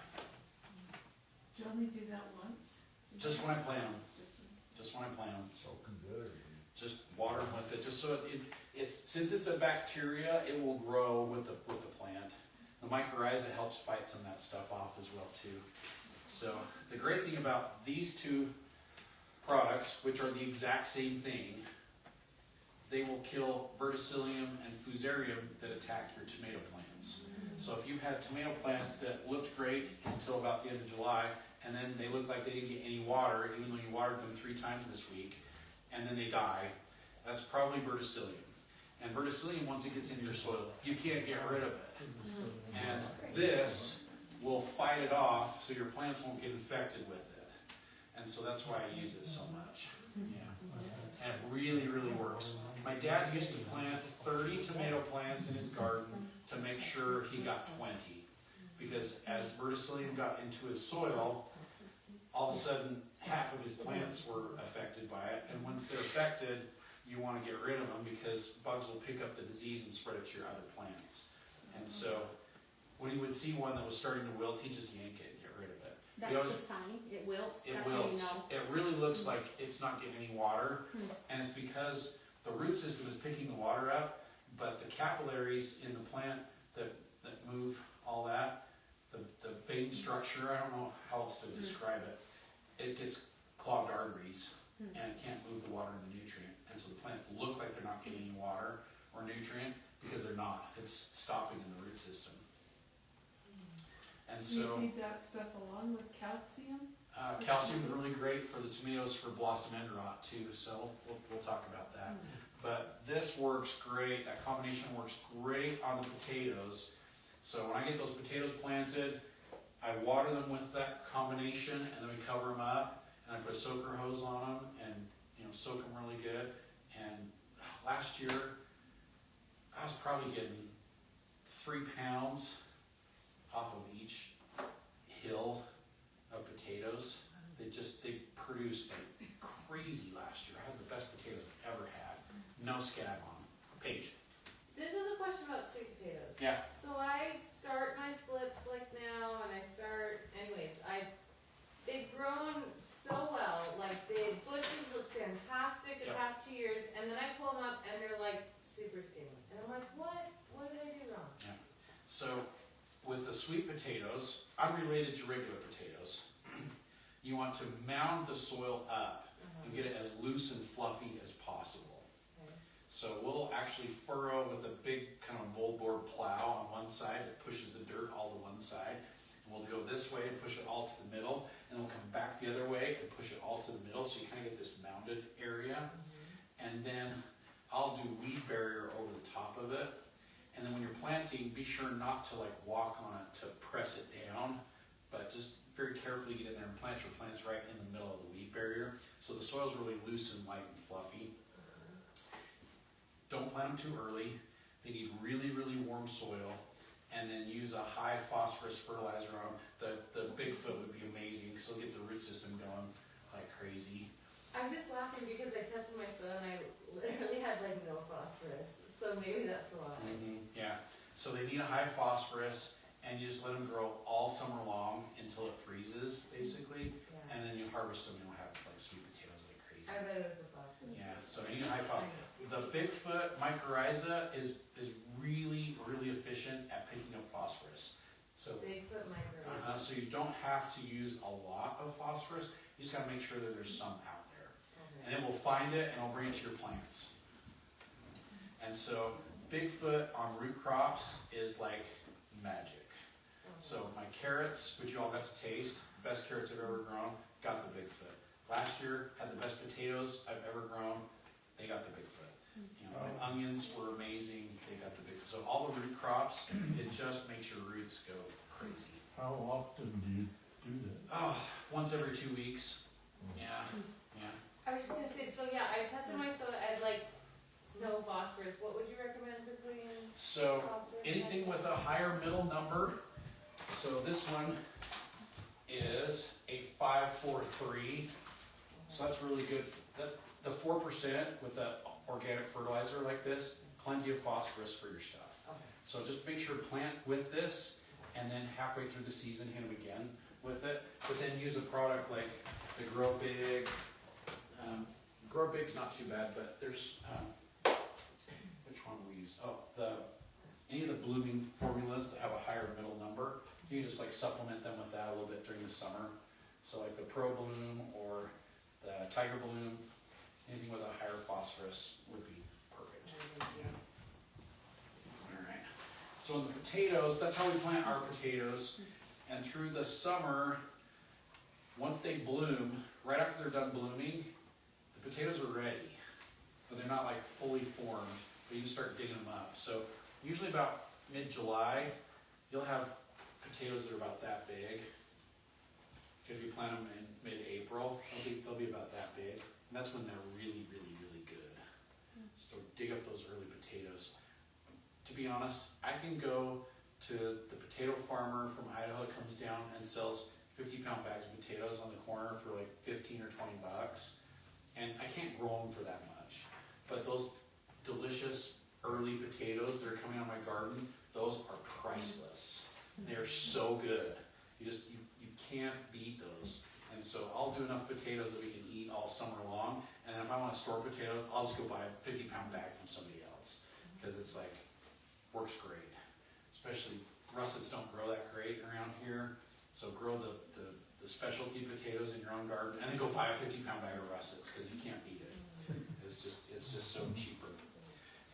Do you only do that once? Just when I plant them. Just when I plant them. Soaking good. Just water them with it, just so it's since it's a bacteria, it will grow with the plant. The mycorrhiza helps fight some of that stuff off as well too. So the great thing about these two products, which are the exact same thing, they will kill verticillium and fusarium that attack your tomato plants. So if you've had tomato plants that looked great until about the end of July, and then they look like they didn't get any water, even though you watered them 3 times this week, and then they die, that's probably verticillium. And verticillium, once it gets into your soil, you can't get rid of it. And this will fight it off so your plants won't get infected with it. And so that's why I use it so much. Yeah. And it really, really works. My dad used to plant 30 tomato plants in his garden to make sure he got 20. Because as verticillium got into his soil, all of a sudden half of his plants were affected by it. And once they're affected, you want to get rid of them because bugs will pick up the disease and spread it to your other plants. And so when he would see one that was starting to wilt, he'd just yank it and get rid of it. That's the sign, it wilts, It that's wilts. how you know. It really looks like it's not getting any water, and it's because the root system is picking the water up, but the capillaries in the plant that move all that, the vein structure, I don't know how else to describe it, it gets clogged arteries and it can't move the water and the nutrient. And so the plants look like they're not getting any water or nutrient because they're not. It's stopping in the root system. And Do you so feed that stuff along with calcium? calcium is really great for the tomatoes for blossom end rot too, so we'll talk about that. But this works great, that combination works great on the potatoes. So when I get those potatoes planted, I water them with that combination and then we cover them up and I put a soaker hose on them and soak them really good. And last year I was probably getting 3 pounds off of each hill of potatoes. They produced like crazy last year. I had the best potatoes I've ever had. No scab on them. Paige. Yeah. So I start my slips like now, and they've grown so well, like the bushes look fantastic the Yep. past 2 years, and then I pull them up and they're like super skinny. And I'm like, what did I do wrong? So with the sweet potatoes, unrelated to regular potatoes, you want to mound the soil up and get it as loose and fluffy as possible. Okay. So we'll actually furrow with a big kind of moldboard plow on one side that pushes the dirt all to one side. And we'll go this way and push it all to the middle, and then we'll come back the other way and push it all to the middle, so you kind of get this mounded area. And then I'll do weed barrier over the top of it. And then when you're planting, be sure not to like walk on it to press it down, but just very carefully get in there and plant your plants right in the middle of the weed barrier. So the soil's really loose and light and fluffy. Don't plant them too early. They need really, really warm soil. And then use a high phosphorus fertilizer on them. The Bigfoot would be amazing, because it'll get the root system going like crazy. I'm just laughing because I tested my soil and I literally had like no phosphorus, so maybe that's why. Yeah, so they need a high phosphorus, and you just let them grow all summer long until it freezes, basically. Yeah. And then you harvest them, you'll have like sweet potatoes like crazy. I bet it was the phosphorus. Yeah, so you need a high phosphorus. The Bigfoot mycorrhiza is really, really efficient at picking up phosphorus. So, Bigfoot mycorrhiza. so you don't have to use a lot of phosphorus. You just gotta make sure that there's some out there. And then we'll find it and I'll bring it to your plants. And so Bigfoot on root crops is like magic. So my carrots, which you all got to taste, best carrots I've ever grown, got the Bigfoot. Last year, had the best potatoes I've ever grown, they got the Bigfoot. You know, my onions were amazing, they got the Bigfoot. So all the root crops, it just makes your roots go crazy. How often do you do that? Oh, once every 2 weeks. Yeah, yeah. I was just gonna say, so yeah, I tested my soil at like no phosphorus. What would you recommend for putting in So phosphorus? anything with a higher middle number. So this one is a 543. So that's really good. That's the 4% with the organic fertilizer like this, plenty of phosphorus for your stuff. Okay. So just make sure to plant with this, and then halfway through the season hit them again with it. But then use a product like the Grow Big. Grow Big's not too bad, but there's which one we use? Oh, any of the blooming formulas that have a higher middle number, you can just like supplement them with that a little bit during the summer. So like the Pro Bloom or the Tiger Bloom, anything with a higher phosphorus would be perfect. Yeah. Alright. So in the potatoes, that's how we plant our potatoes. And through the summer, once they bloom, right after they're done blooming, the potatoes are ready. But they're not like fully formed, but you can start digging them up. So usually about mid-July, you'll have potatoes that are about that big. If you plant them in mid-April, they'll be about that big. And that's when they're really, really, really good. So dig up those early potatoes. To be honest, I can go to the potato farmer from Idaho that comes down and sells 50-pound bags of potatoes on the corner for like 15 or 20 bucks. And I can't grow them for that much. But those delicious early potatoes that are coming out of my garden, those are priceless. They're so good. You can't beat those. And so I'll do enough potatoes that we can eat all summer long. And then if I want to store potatoes, I'll just go buy a 50-pound bag from somebody else. Because it's like, works great. Especially russets don't grow that great around here. So grow the specialty potatoes in your own garden, and then go buy a 50-pound bag of russets, because you can't beat it. It's just so cheaper.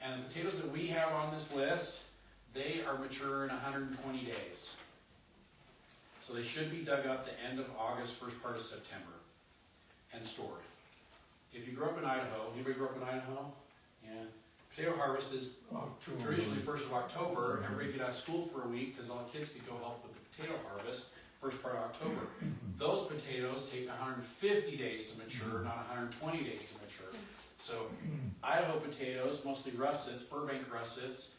And the potatoes that we have on this list, they are mature in 120 days. So they should be dug up the end of August, first part of September, and stored. If you grew up in Idaho, anybody grew up in Idaho? Yeah. Potato harvest is traditionally 1st of October. Everybody get out of school for a week because all the kids could go help with the potato harvest, first part of October. Those potatoes take 150 days to mature, not 120 days to mature. So Idaho potatoes, mostly russets, Burbank russets,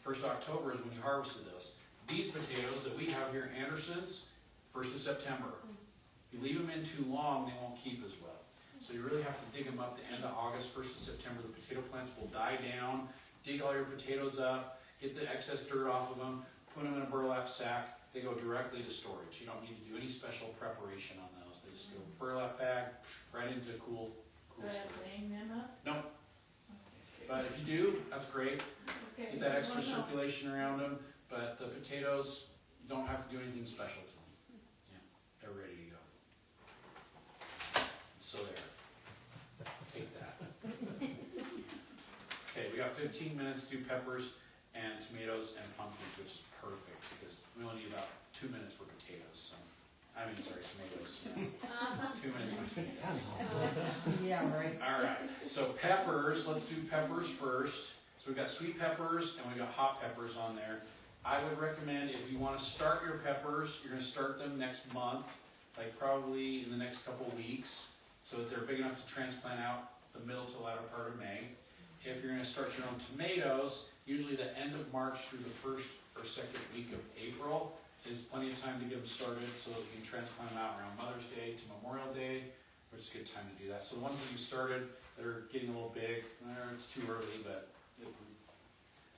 1st of October is when you harvested those. These potatoes that we have here in Anderson's, 1st of September. If you leave them in too long, they won't keep as well. So you really have to dig them up the end of August, 1st of September. The potato plants will die down. Dig all your potatoes up, get the excess dirt off of them, put them in a burlap sack, they go directly to storage. You don't need to do any special preparation on those. They just go burlap bag, right into cool Do I have to storage. hang them up? No, Okay. but if you do, that's great. Okay, Get that extra well, no. circulation around them, but the potatoes, you don't have to do anything special to them. Yeah, they're ready to go. So there. Take that. Okay, we got 15 minutes to do peppers and tomatoes and pumpkins, which is perfect, because we only need about 2 minutes for potatoes, so. I mean, sorry, tomatoes. 2 minutes for tomatoes. Yeah, right. All right, so peppers, let's do peppers first. So we've got sweet peppers and we've got hot peppers on there. I would recommend if you want to start your peppers, you're going to start them next month, like probably in the next couple of weeks, so that they're big enough to transplant out the middle to latter part of May. If you're going to start your own tomatoes, usually the end of March through the first or second week of April is plenty of time to get them started, so that you can transplant them out around Mother's Day to Memorial Day, which is a good time to do that. So the ones that you've started that are getting a little big, it's too early, but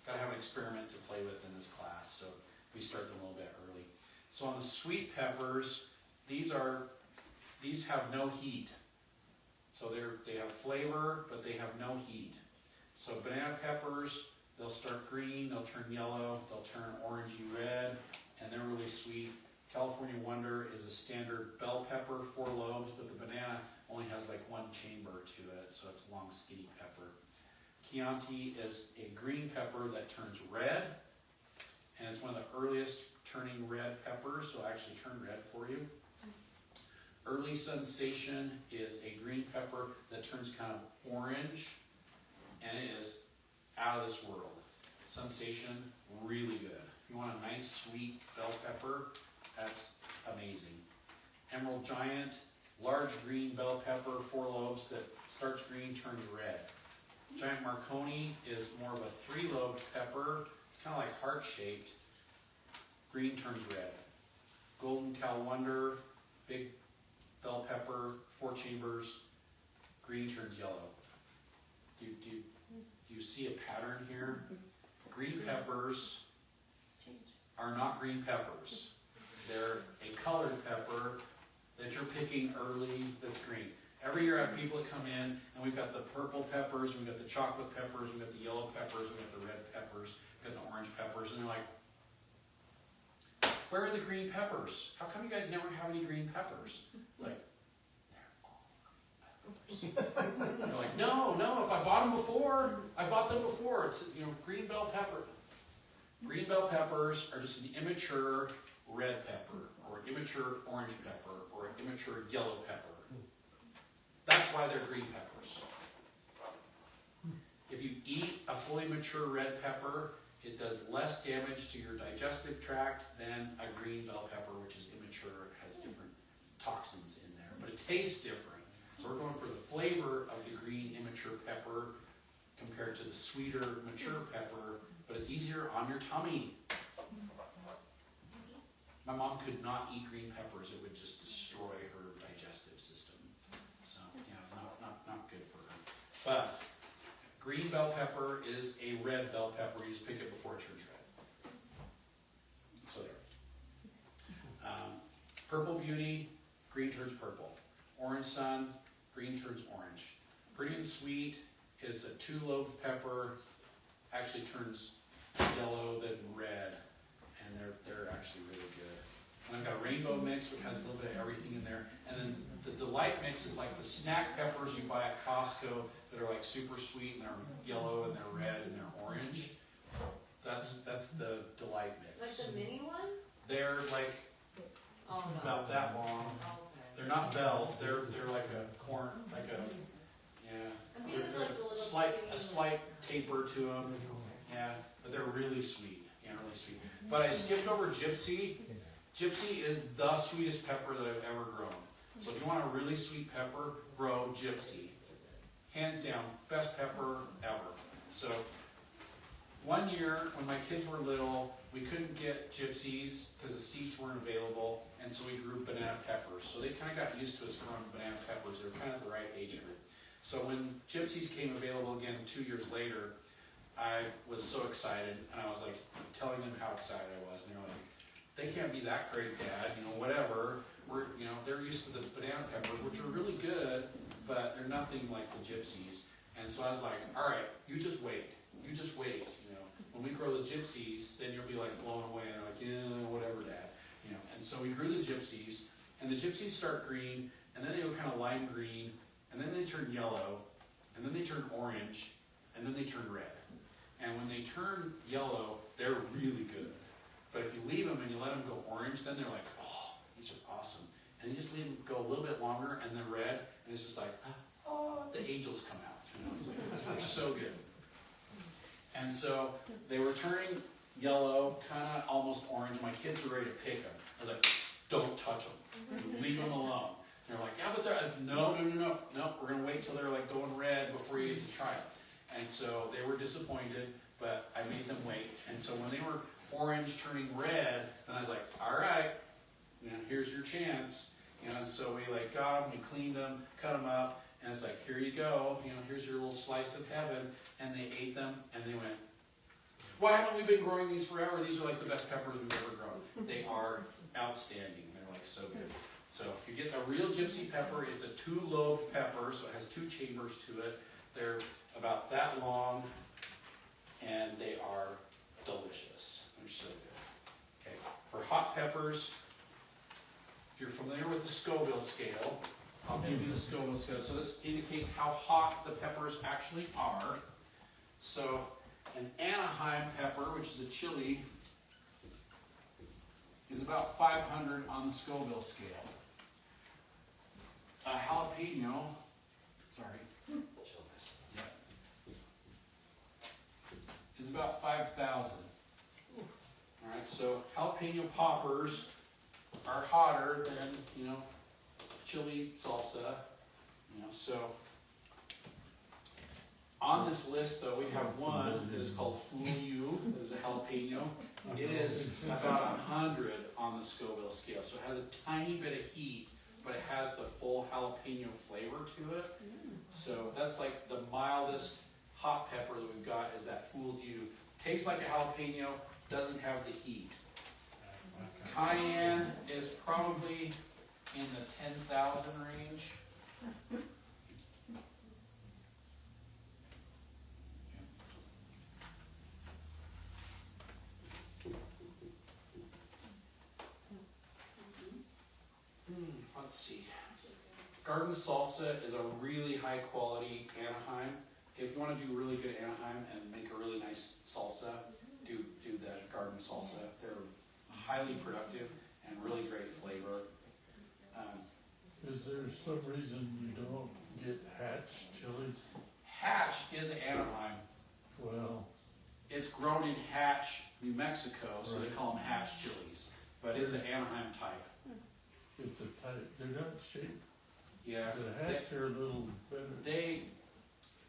got to have an experiment to play with in this class, so we start them a little bit early. So on the sweet peppers, these have no heat. So they have flavor, but they have no heat. So banana peppers, they'll start green, they'll turn yellow, they'll turn orangey red, and they're really sweet. California Wonder is a standard bell pepper, 4 lobes, but the banana only has like 1 chamber to it, so it's a long, skinny pepper. Chianti is a green pepper that turns red, and it's one of the earliest turning red peppers, so I'll actually turn red for you. Early Sensation is a green pepper that turns kind of orange, and it is out of this world. Sensation, really good. If you want a nice sweet bell pepper, that's amazing. Emerald Giant, large green bell pepper, 4 lobes that starts green, turns red. Giant Marconi is more of a 3-lobed pepper. It's kind of like heart-shaped. Green turns red. Golden Cal Wonder, big bell pepper, 4 chambers. Green turns yellow. Do you see a pattern here? Green peppers are not green peppers. They're a colored pepper that you're picking early that's green. Every year I have people that come in, and we've got the purple peppers, we've got the chocolate peppers, we've got the yellow peppers, we've got the red peppers, we've got the orange peppers, and they're like, where are the green peppers? How come you guys never have any green peppers? It's like, they're all green peppers. They're like, no, if I bought them before, It's, green bell pepper. Green bell peppers are just an immature red pepper, or an immature orange pepper, or an immature yellow pepper. That's why they're green peppers. If you eat a fully mature red pepper, it does less damage to your digestive tract than a green bell pepper, which is immature, has different toxins in there, but it tastes different. So we're going for the flavor of the green immature pepper compared to the sweeter mature pepper, but it's easier on your tummy. My mom could not eat green peppers, it would just destroy her digestive system. So, yeah, not good for her. But green bell pepper is a red bell pepper. You just pick it before it turns red. So there. Purple Beauty, green turns purple. Orange Sun, green turns orange. Pretty and Sweet is a 2-lobed pepper. Actually turns yellow, then red, and they're actually really good. And I've got a rainbow mix, which has a little bit of everything in there. And then the delight mix is like the snack peppers you buy at Costco that are like super sweet, and they're yellow, and they're red, and they're orange. That's the delight mix. Like the mini one? They're like about that long. They're not bells. They're like a corn, like a I'm thinking like the little a slight taper to them. Yeah, but they're really sweet. Yeah, really sweet. But I skipped over Gypsy. Gypsy is the sweetest pepper that I've ever grown. So if you want a really sweet pepper, grow Gypsy. Hands down, best pepper ever. So one year when my kids were little, we couldn't get Gypsies because the seeds weren't available, and so we grew banana peppers. So they kind of got used to us growing banana peppers. They were kind of the right age group. So when Gypsies came available again 2 years later, I was so excited, and I was like telling them how excited I was, and they're like, they can't be that great, Dad, you know, whatever. They're used to the banana peppers, which are really good, but they're nothing like the gypsies. And so I was like, all right, you just wait, you know. When we grow the gypsies, then you'll be like blown away, and they're like, yeah, whatever, Dad, you know. And so we grew the gypsies, and the gypsies start green, and then they go kind of lime green, and then they turn yellow, and then they turn orange, and then they turn red. And when they turn yellow, they're really good. But if you leave them and you let them go orange, then they're like, oh, these are awesome. And you just leave them go a little bit longer, and then red, and it's just like, oh, the angels come out. You know, it's like, they're so good. And so they were turning yellow, kind of almost orange. My kids were ready to pick them. I was like, don't touch them. Leave them alone. And they're like, yeah, but they're, no, we're going to wait till they're like going red before you get to try it. And so they were disappointed, but I made them wait. And so when they were orange turning red, then I was like, all right, you know, here's your chance. You know, and so we like got them, we cleaned them, cut them up, and it's like, here you go, you know, here's your little slice of heaven. And they ate them, and they went, why haven't we been growing these forever? These are like the best peppers we've ever grown. They are outstanding. They're like so good. So if you get a real gypsy pepper, it's a 2-lobed pepper, so it has 2 chambers to it. They're about that long, and they are delicious. They're so good. Okay, for hot peppers, if you're familiar with the Scoville scale, I'll give you the Scoville scale. So this indicates how hot the peppers actually are. So an Anaheim pepper, which is a chili, is about 500 on the Scoville scale. A jalapeno, chill this, is about 5,000. Alright, so jalapeno poppers are hotter than, you know, chili salsa, you know, so on this list though we have one that is called Fool You, that is a jalapeno. It is about 100 on the Scoville scale, so it has a tiny bit of heat, but it has the full jalapeno flavor to it. So that's like the mildest hot pepper that we've got is that Fool You. Tastes like a jalapeno, doesn't have the heat. Cayenne is probably in the 10,000 range. Let's see. Garden salsa is a really high quality Anaheim. If you want to do really good Anaheim and make a really nice salsa, do the garden salsa. They're highly productive and really great flavor. Is there some reason you don't get Hatch chilies? Hatch is Anaheim. Well, It's grown in Hatch, New Mexico, so they Right. call them Hatch chilies. But it's an Anaheim type. it's a type, they're not shaped, Yeah. the Hatch are a little better.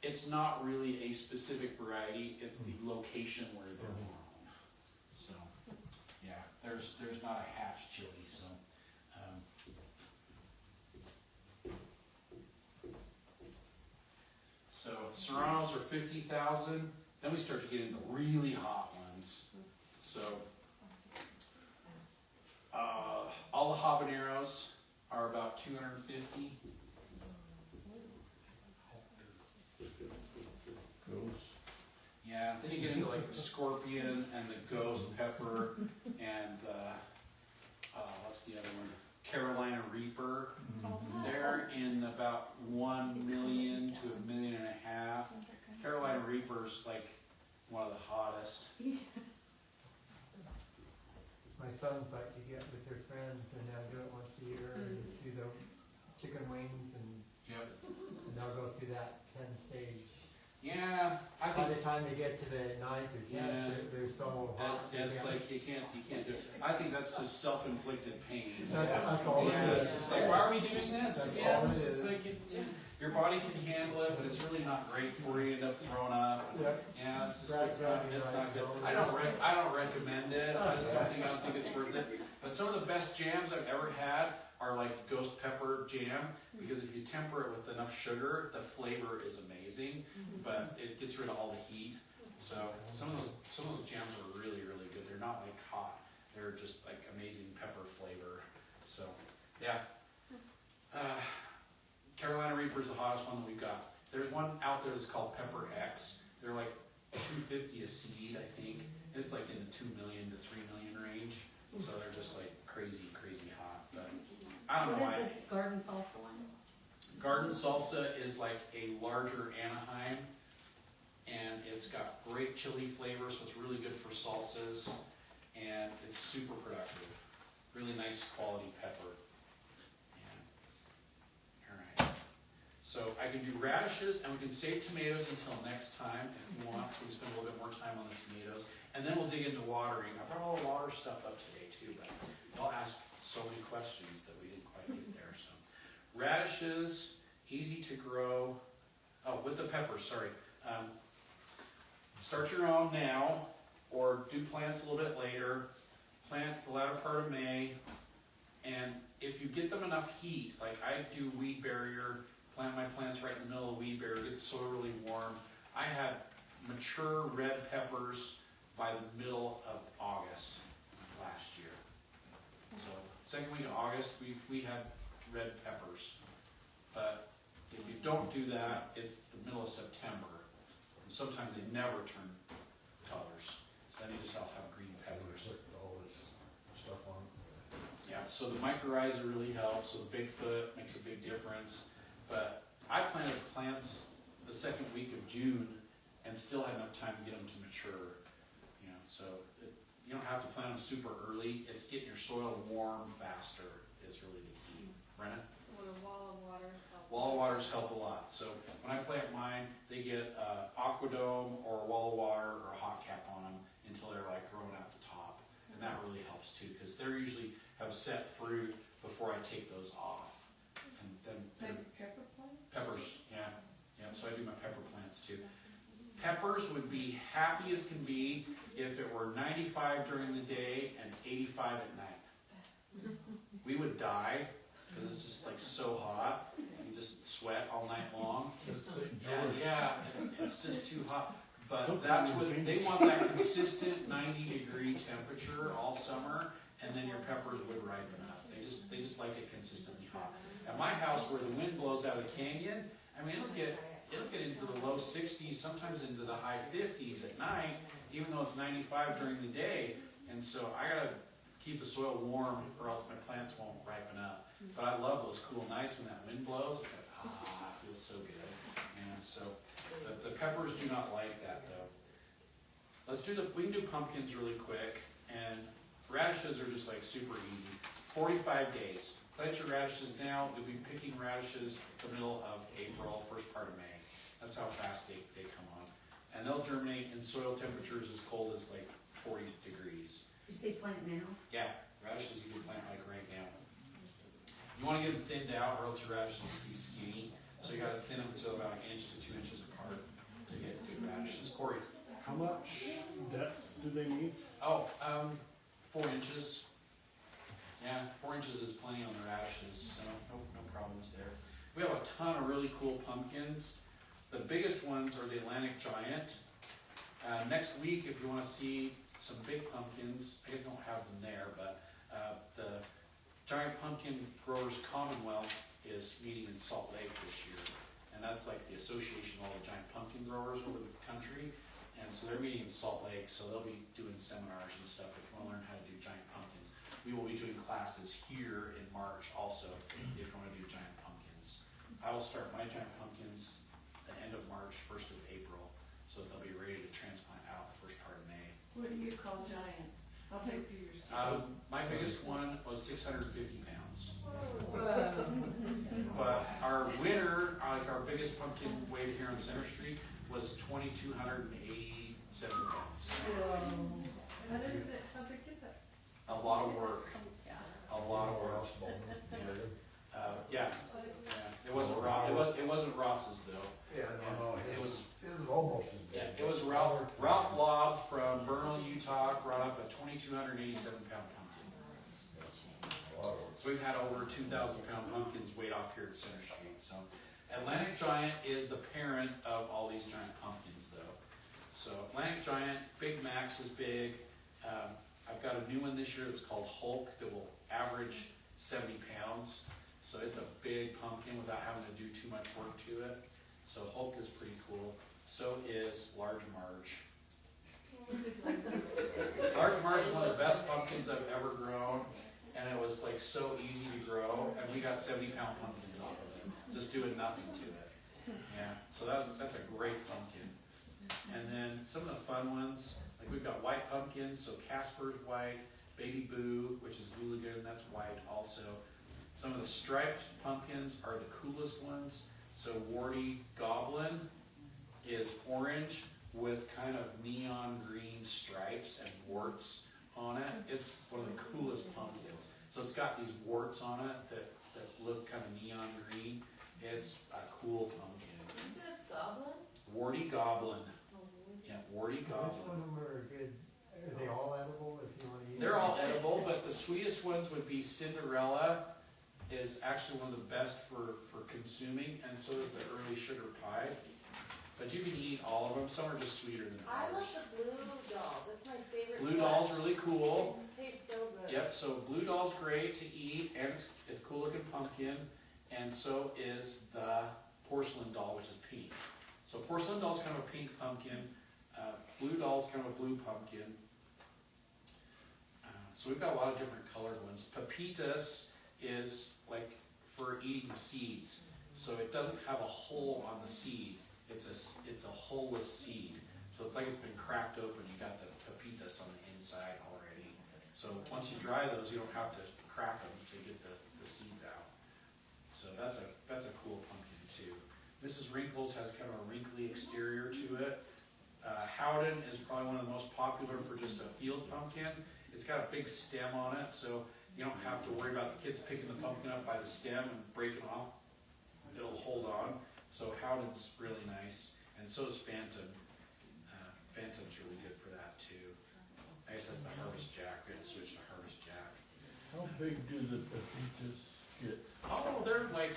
It's not really a specific variety, it's the location where they're grown. So, yeah, there's not a Hatch chili, so. So Serranos are 50,000, then we start to get into really hot ones. So, all the habaneros are about 250. Ghost. Yeah, then you get into like the scorpion and the ghost pepper and what's the other one? Carolina Reaper. They're in about 1 million to 1.5 million. Carolina Reaper's like one of the hottest. My sons like to get with their friends and they'll do it once a year and do the chicken wings and they'll go through that 10-stage. Yeah, I By think the time they get to the 9th or 10th, they're so hot. that's like you can't do it. I think that's just self-inflicted pain. That's all it is. It's just like, why are we doing this? That's Yeah, all this it is is. like your body can handle it, but it's really not great for you. You end up throwing up. Yep. Yeah, it's just Right, it's not good. I don't recommend it. I don't think it's worth it. But some of the best jams I've ever had are like ghost pepper jam, because if you temper it with enough sugar, the flavor is amazing, but it gets rid of all the heat. So some of those jams are really, really good. They're not like hot. They're just like amazing pepper flavor. So yeah. Carolina Reaper is the hottest one that we've got. There's one out there that's called Pepper X. They're like $250 a seed, I think. It's like in the 2 million to 3 million range. So they're just like crazy, crazy hot. But I don't know why. What is this garden salsa one? Garden salsa is like a larger Anaheim, and it's got great chili flavor, so it's really good for salsas, and it's super productive. Really nice quality pepper. Alright. So I can do radishes, and we can save tomatoes until next time if you want, so we spend a little bit more time on the tomatoes. And then we'll dig into watering. I brought all the water stuff up today too, but I'll ask so many questions that we didn't quite get there. So radishes, easy to grow. Oh, with the peppers, sorry. Start your own now, or do plants a little bit later. Plant the latter part of May, and if you get them enough heat, like I do weed barrier, plant my plants right in the middle of weed barrier, get the soil really warm. I had mature red peppers by the middle of August last year. So second week of August, we had red peppers. But if you don't do that, it's the middle of September. And sometimes they never turn colors. So then you just all have green peppers. All this stuff on it. Yeah, so the mycorrhiza really helps. So the Bigfoot makes a big difference. But I planted plants the second week of June and still had enough time to get them to mature. You know, so you don't have to plant them super early. It's getting your soil warm faster is really the key. Brenna? Will a wall of water help? Wall of waters help a lot. So when I plant mine, they get aquadome or a wall of water or a hot cap on them until they're like growing out the top. And that really helps too, because they're usually have set fruit before I take those off. And then Like pepper plant? peppers, yeah. So I do my pepper plants too. Peppers would be happy as can be if it were 95 during the day and 85 at night. We would die because it's just like so hot. You just sweat all night long. Yeah, it's just too hot. But that's what they want, that consistent 90-degree temperature all summer, and then your peppers would ripen up. They just like it consistently hot. At my house, where the wind blows out of the canyon, I mean it'll get into the low 60s, sometimes into the high 50s at night, even though it's 95 during the day. And so I gotta keep the soil warm, or else my plants won't ripen up. But I love those cool nights when that wind blows. It's like, it feels so good. And so the peppers do not like that though. We can do pumpkins really quick, and radishes are just like super easy. 45 days. Plant your radishes now. You'll be picking radishes the middle of April, first part of May. That's how fast they come on. And they'll germinate in soil temperatures as cold as like 40 degrees. You say plant now? Yeah, radishes you can plant like right now. You want to get them thinned out, or else your radishes will be skinny. So you got to thin them to about 1 inch to 2 inches apart to get good radishes. Corey? How much depth do they need? Oh, 4 inches. Yeah, 4 inches is plenty on the radishes, so no problems there. We have a ton of really cool pumpkins. The biggest ones are the Atlantic Giant. Next week, if you want to see some big pumpkins, I guess I don't have them there, but the Giant Pumpkin Growers Commonwealth is meeting in Salt Lake this year. And that's like the association of all the giant pumpkin growers over the country. And so they're meeting in Salt Lake, so they'll be doing seminars and stuff if you want to learn how to do giant pumpkins. We will be doing classes here in March also if you want to do giant pumpkins. I will start my giant pumpkins the end of March, 1st of April, so they'll be ready to transplant out the first part of May. What do you call giant? How big do yours? My biggest one was 650 pounds. But our winner, like our biggest pumpkin weighed here on Center Street, was 2,287 pounds. How did they get that? A lot of work. A lot of work. Yeah. It wasn't Ross. It wasn't Ross's though. Yeah, no, It was almost as big. Yeah, it was Ralph Lobb from Vernal, Utah, brought up a 2,287 pound pumpkin. So we've had over 2,000 pound pumpkins weighed off here at Center Street. So Atlantic Giant is the parent of all these giant pumpkins though. So Atlantic Giant, Big Max is big. I've got a new one this year that's called Hulk that will average 70 pounds. So it's a big pumpkin without having to do too much work to it. So Hulk is pretty cool. So is Large Marge. Large Marge is one of the best pumpkins I've ever grown, and it was like so easy to grow, and we got 70-pound pumpkins off of it, just doing nothing to it. Yeah, so that's a great pumpkin. And then some of the fun ones, like we've got white pumpkins, so Casper's white, Baby Boo, which is Hooligan, that's white also. Some of the striped pumpkins are the coolest ones. So Warty Goblin is orange with kind of neon green stripes and warts on it. It's one of the coolest pumpkins. So it's got these warts on it that look kind of neon green. It's a cool pumpkin. You said it's goblin? Warty Goblin. Yeah, Warty Which Goblin. one of them are good? Are they all edible if you want to eat? They're all edible, but the sweetest ones would be Cinderella, is actually one of the best for consuming, and so is the early sugar pie. But you can eat all of them. Some are just sweeter than I love others. the blue doll, that's my favorite. Blue doll's really cool. It tastes so good. Yep, so blue doll's great to eat, and it's a cool looking pumpkin, and so is the porcelain doll, which is pink. So porcelain doll's kind of a pink pumpkin, blue doll's kind of a blue pumpkin. So we've got a lot of different colored ones. Pepitas is like for eating seeds, so it doesn't have a hole on the seed. It's a holeless seed, so it's like it's been cracked open. You got the pepitas on the inside already. So once you dry those, you don't have to crack them to get the seeds out. So that's a cool pumpkin too. Mrs. Wrinkles has kind of a wrinkly exterior to it. Howden is probably one of the most popular for just a field pumpkin. It's got a big stem on it, so you don't have to worry about the kids picking the pumpkin up by the stem and breaking off. It'll hold on. So Howden's really nice, and so is Phantom. Phantom's really good for that too. I guess that's the Harvest Jack. We had to switch to Harvest Jack. How big do the pepitas get? Oh, they're like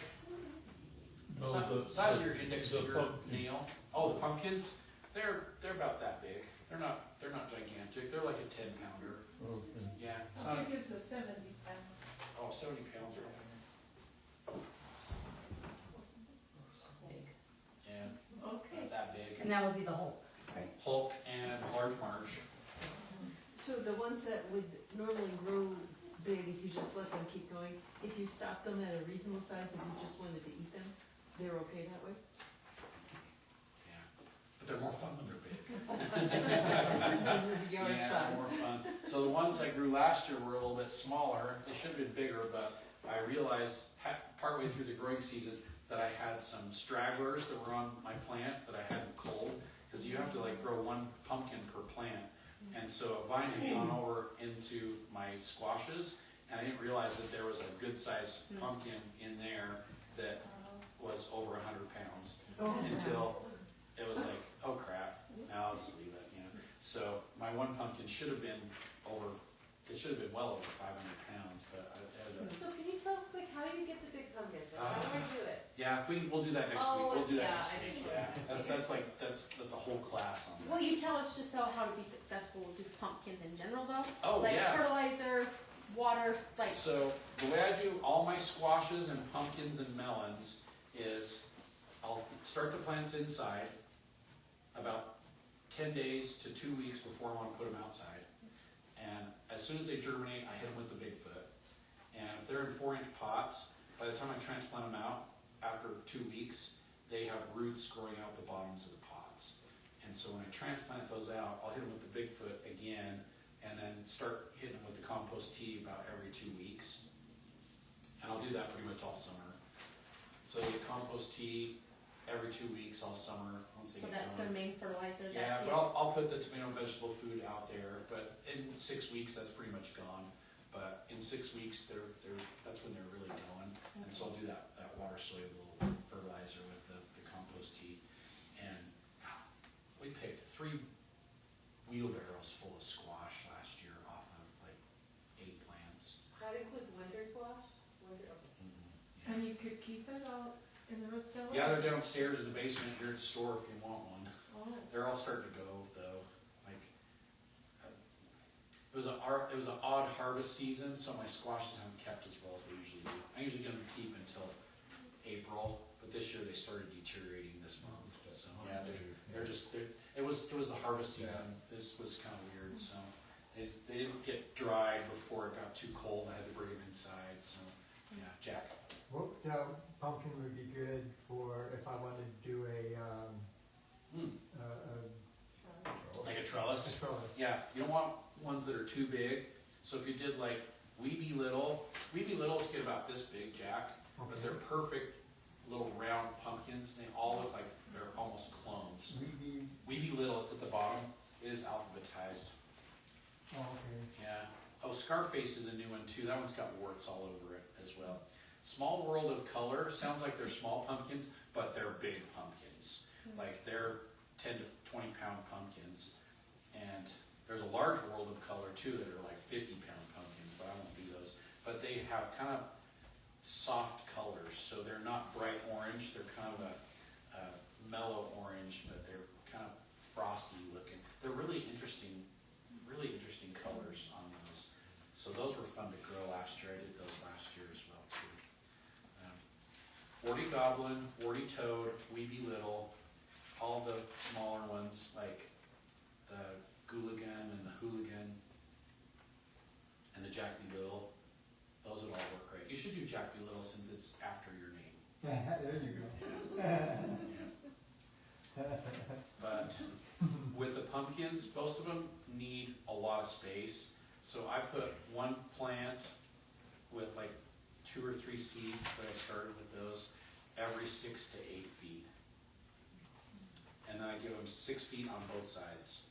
No, size of your index the finger pumpkin. nail. Oh, the pumpkins? They're about that big. They're not gigantic. They're like a 10-pounder. Okay. Yeah. It's I not think it's a 70 pound. oh, 70 pounds or yeah, Okay. not that big. And that would be the Hulk, right? Hulk and Large Marge. So the ones that would normally grow big, if you just let them keep going, if you stop them at a reasonable size, if you just wanted to eat them, they're okay that way? Yeah. But they're more fun when they're big. Depends on the yard Yeah, size. more fun. So the ones I grew last year were a little bit smaller. They should have been bigger, but I realized partway through the growing season that I had some stragglers that were on my plant that I hadn't culled, because you have to like grow one pumpkin per plant. And so a vine had gone over into my squashes, and I didn't realize that there was a good sized pumpkin in there that was over 100 pounds until it was like, oh crap, now I'll just leave it, you know. So my one pumpkin should have been well over 500 pounds, but I ended up. So can you tell us quick, how do you get the big pumpkins? Like, how do I do it? Yeah, we'll do that next week. Oh, We'll do that yeah, next I week. think so. Yeah, that's a whole class on Will that. you tell us just though how to be successful with just pumpkins in general though? Oh, like yeah. fertilizer, water, like So the way I do all my squashes and pumpkins and melons is I'll start the plants inside about 10 days to 2 weeks before I want to put them outside. And as soon as they germinate, I hit them with the Bigfoot. And if they're in 4-inch pots, by the time I transplant them out, after 2 weeks, they have roots growing out the bottoms of the pots. And so when I transplant those out, I'll hit them with the Bigfoot again, and then start hitting them with the compost tea about every 2 weeks. And I'll do that pretty much all summer. So you get compost tea every 2 weeks all summer once they so get that's going. their main fertilizer. Yeah, That's but I'll put the tomato and vegetable food out there, but in 6 weeks, that's pretty much gone. But in 6 weeks, that's when they're really going. And so I'll do that water soluble fertilizer with the compost tea. And God, we picked 3 wheelbarrows full of squash last year off of like 8 plants. That includes winter squash? Winter, okay. Yeah. And you could keep it out in the root cellar? Yeah, they're downstairs in the basement here at the store if you want one. Oh. They're all starting to go. it was an odd harvest season, so my squashes haven't kept as well as they usually do. I usually get them to keep until April, but this year they started deteriorating this month, so, yeah, it was the harvest season. This was kinda weird, so, they didn't get dried before it got too cold, I had to bring them inside, so, yeah, Jack. What, pumpkin would be good for if I wanted to do a Like a trellis? trellis. Yeah, you don't want ones that are too big, so if you did like Weeby Littles get about this big, Jack, but they're perfect little round pumpkins, they all look like they're almost clones. Weeby Little, it's at the bottom, it is alphabetized. Oh, okay. Yeah. Oh, Scarface is a new one too, that one's got warts all over it as well. Small World of Color, sounds like they're small pumpkins, but they're big pumpkins. Like they're 10 to 20 pound pumpkins. And there's a Large World of Color too that are like 50-pound pumpkins, but I won't do those. But they have kind of soft colors, so they're not bright orange, they're kind of a mellow orange, but they're kind of frosty looking. They're really interesting colors on those. So those were fun to grow last year. I did those last year as well too. Warty Goblin, Warty Toad, Weeby Little, all the smaller ones like the Gooligan and the Hooligan and the Jack B. Little. Those would all work great. You should do Jack B. Little since it's after your name. There you go. But with the pumpkins, most of them need a lot of space. So I put one plant with like 2 or 3 seeds that I started with those every 6 to 8 feet. And then I give them 6 feet on both sides.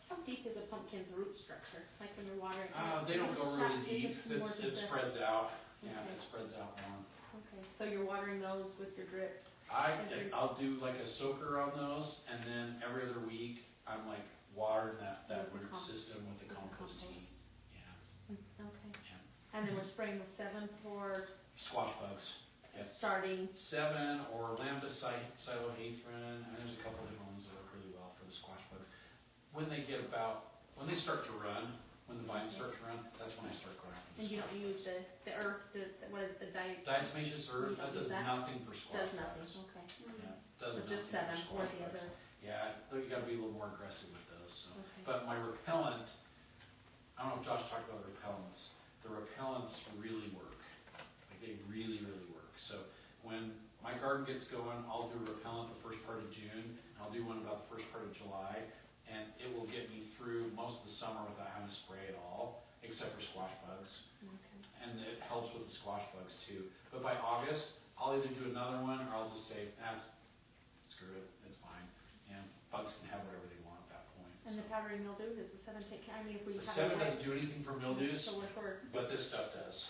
How deep is a pumpkin's root structure, like when you're watering? They don't go really deep. It It spreads out. Yeah, Okay. it spreads out more. Okay, so you're watering those with your drip? I'll do like a soaker on those, and then every other week I'm like watering that With the root system with the compost tea. compost. Yeah, Okay. yeah. And then we're spraying with 7 for Squash bugs. Yep. starting. 7 or Lambda Silohethrin, and there's a couple different ones that work really well for the squash bugs. When they start to run, when the vines start to run, that's when I start going after the And you squash don't use bugs. the earth, what is the Diatomaceous earth, that does Is that- nothing for squash does nothing, bugs. okay. Yeah, does So nothing just for 7 or squash the bugs. other, Yeah, you gotta be a little more aggressive with those, so. okay. But my repellent, I don't know if Josh talked about repellents, the repellents really work. Like they really, really work. So when my garden gets going, I'll do repellent the first part of June, and I'll do one about the first part of July, and it will get me through most of the summer without having to spray at all, except for squash bugs. Okay. And it helps with the squash bugs too. But by August, I'll either do another one, or I'll just say, screw it, it's fine. And bugs can have whatever they want at that point. And the powdery mildew, does the 7 take care, I mean, if we The have 7 a doesn't do anything for mildews, So if we're, but this stuff does.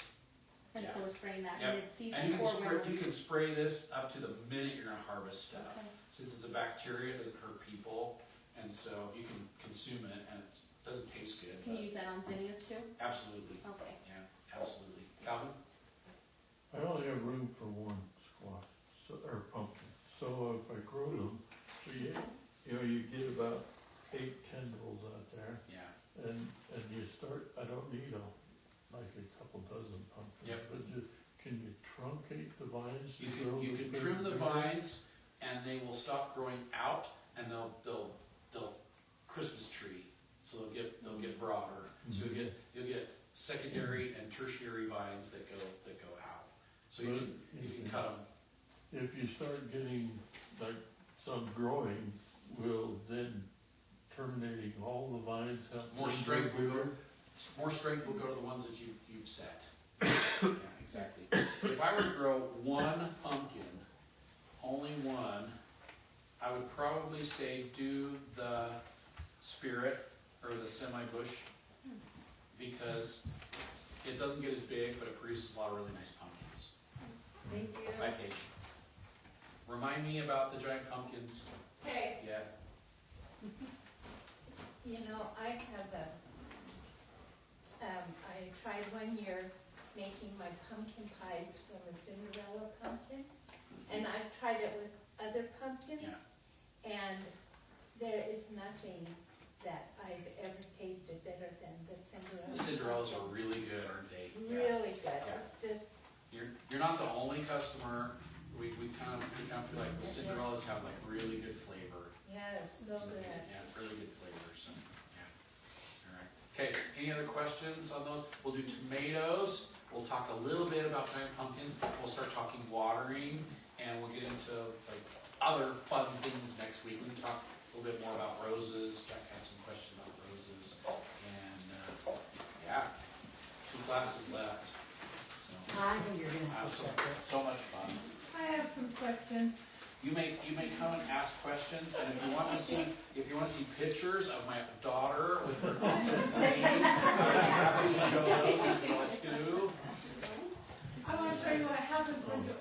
and so we're spraying that Yep. mid-season And or you can spray this up to the minute you're gonna harvest stuff. Okay. Since it's a bacteria, it doesn't hurt people, and so you can consume it, and it doesn't taste good. Can but you use that on zinnias too? Absolutely, Okay. yeah, absolutely. Calvin? I only have room for one squash, or pumpkin, so if I grow them, you get about 8 tendrils out there, Yeah. and you start, I don't need like a couple dozen pumpkins. Yep. But can you truncate the vines? to You grow can them trim the bigger? vines, and they will stop growing out, and they'll Christmas tree, so they'll get broader. So you'll get secondary and tertiary vines that go out. So you can cut them. If you start getting like some growing, will then terminating all the vines help? More them strength grow will go. bigger? More strength will go to the ones that you've set. Yeah, exactly. If I were to grow one pumpkin, only one, I would probably say do the spirit or the semi-bush, because it doesn't get as big, but it produces a lot of really nice pumpkins. Thank you. Hi, Paige. Remind me about the giant pumpkins. Okay. Yeah. You know, I have I tried one year making my pumpkin pies from a Cinderella pumpkin, and I've tried it with other pumpkins, and there is nothing that I've ever tasted customer, we kind of feel like the Cinderellas have like really good flavor. Yes, so good. Yeah, really good flavor, so, yeah. All right. Okay, any other questions on those? We'll do tomatoes. We'll talk a little bit about giant pumpkins. We'll start talking watering, and we'll get into like other fun things next week. We can talk a little bit more about roses. Jack had some questions about roses, and yeah, 2 classes left. So I think you're gonna have to so, check it. so much fun. I have some questions. You may come and ask questions, and if you want to see pictures of my daughter with her awesome name, I'm happy to show those as well too. I wanna show you what happens when you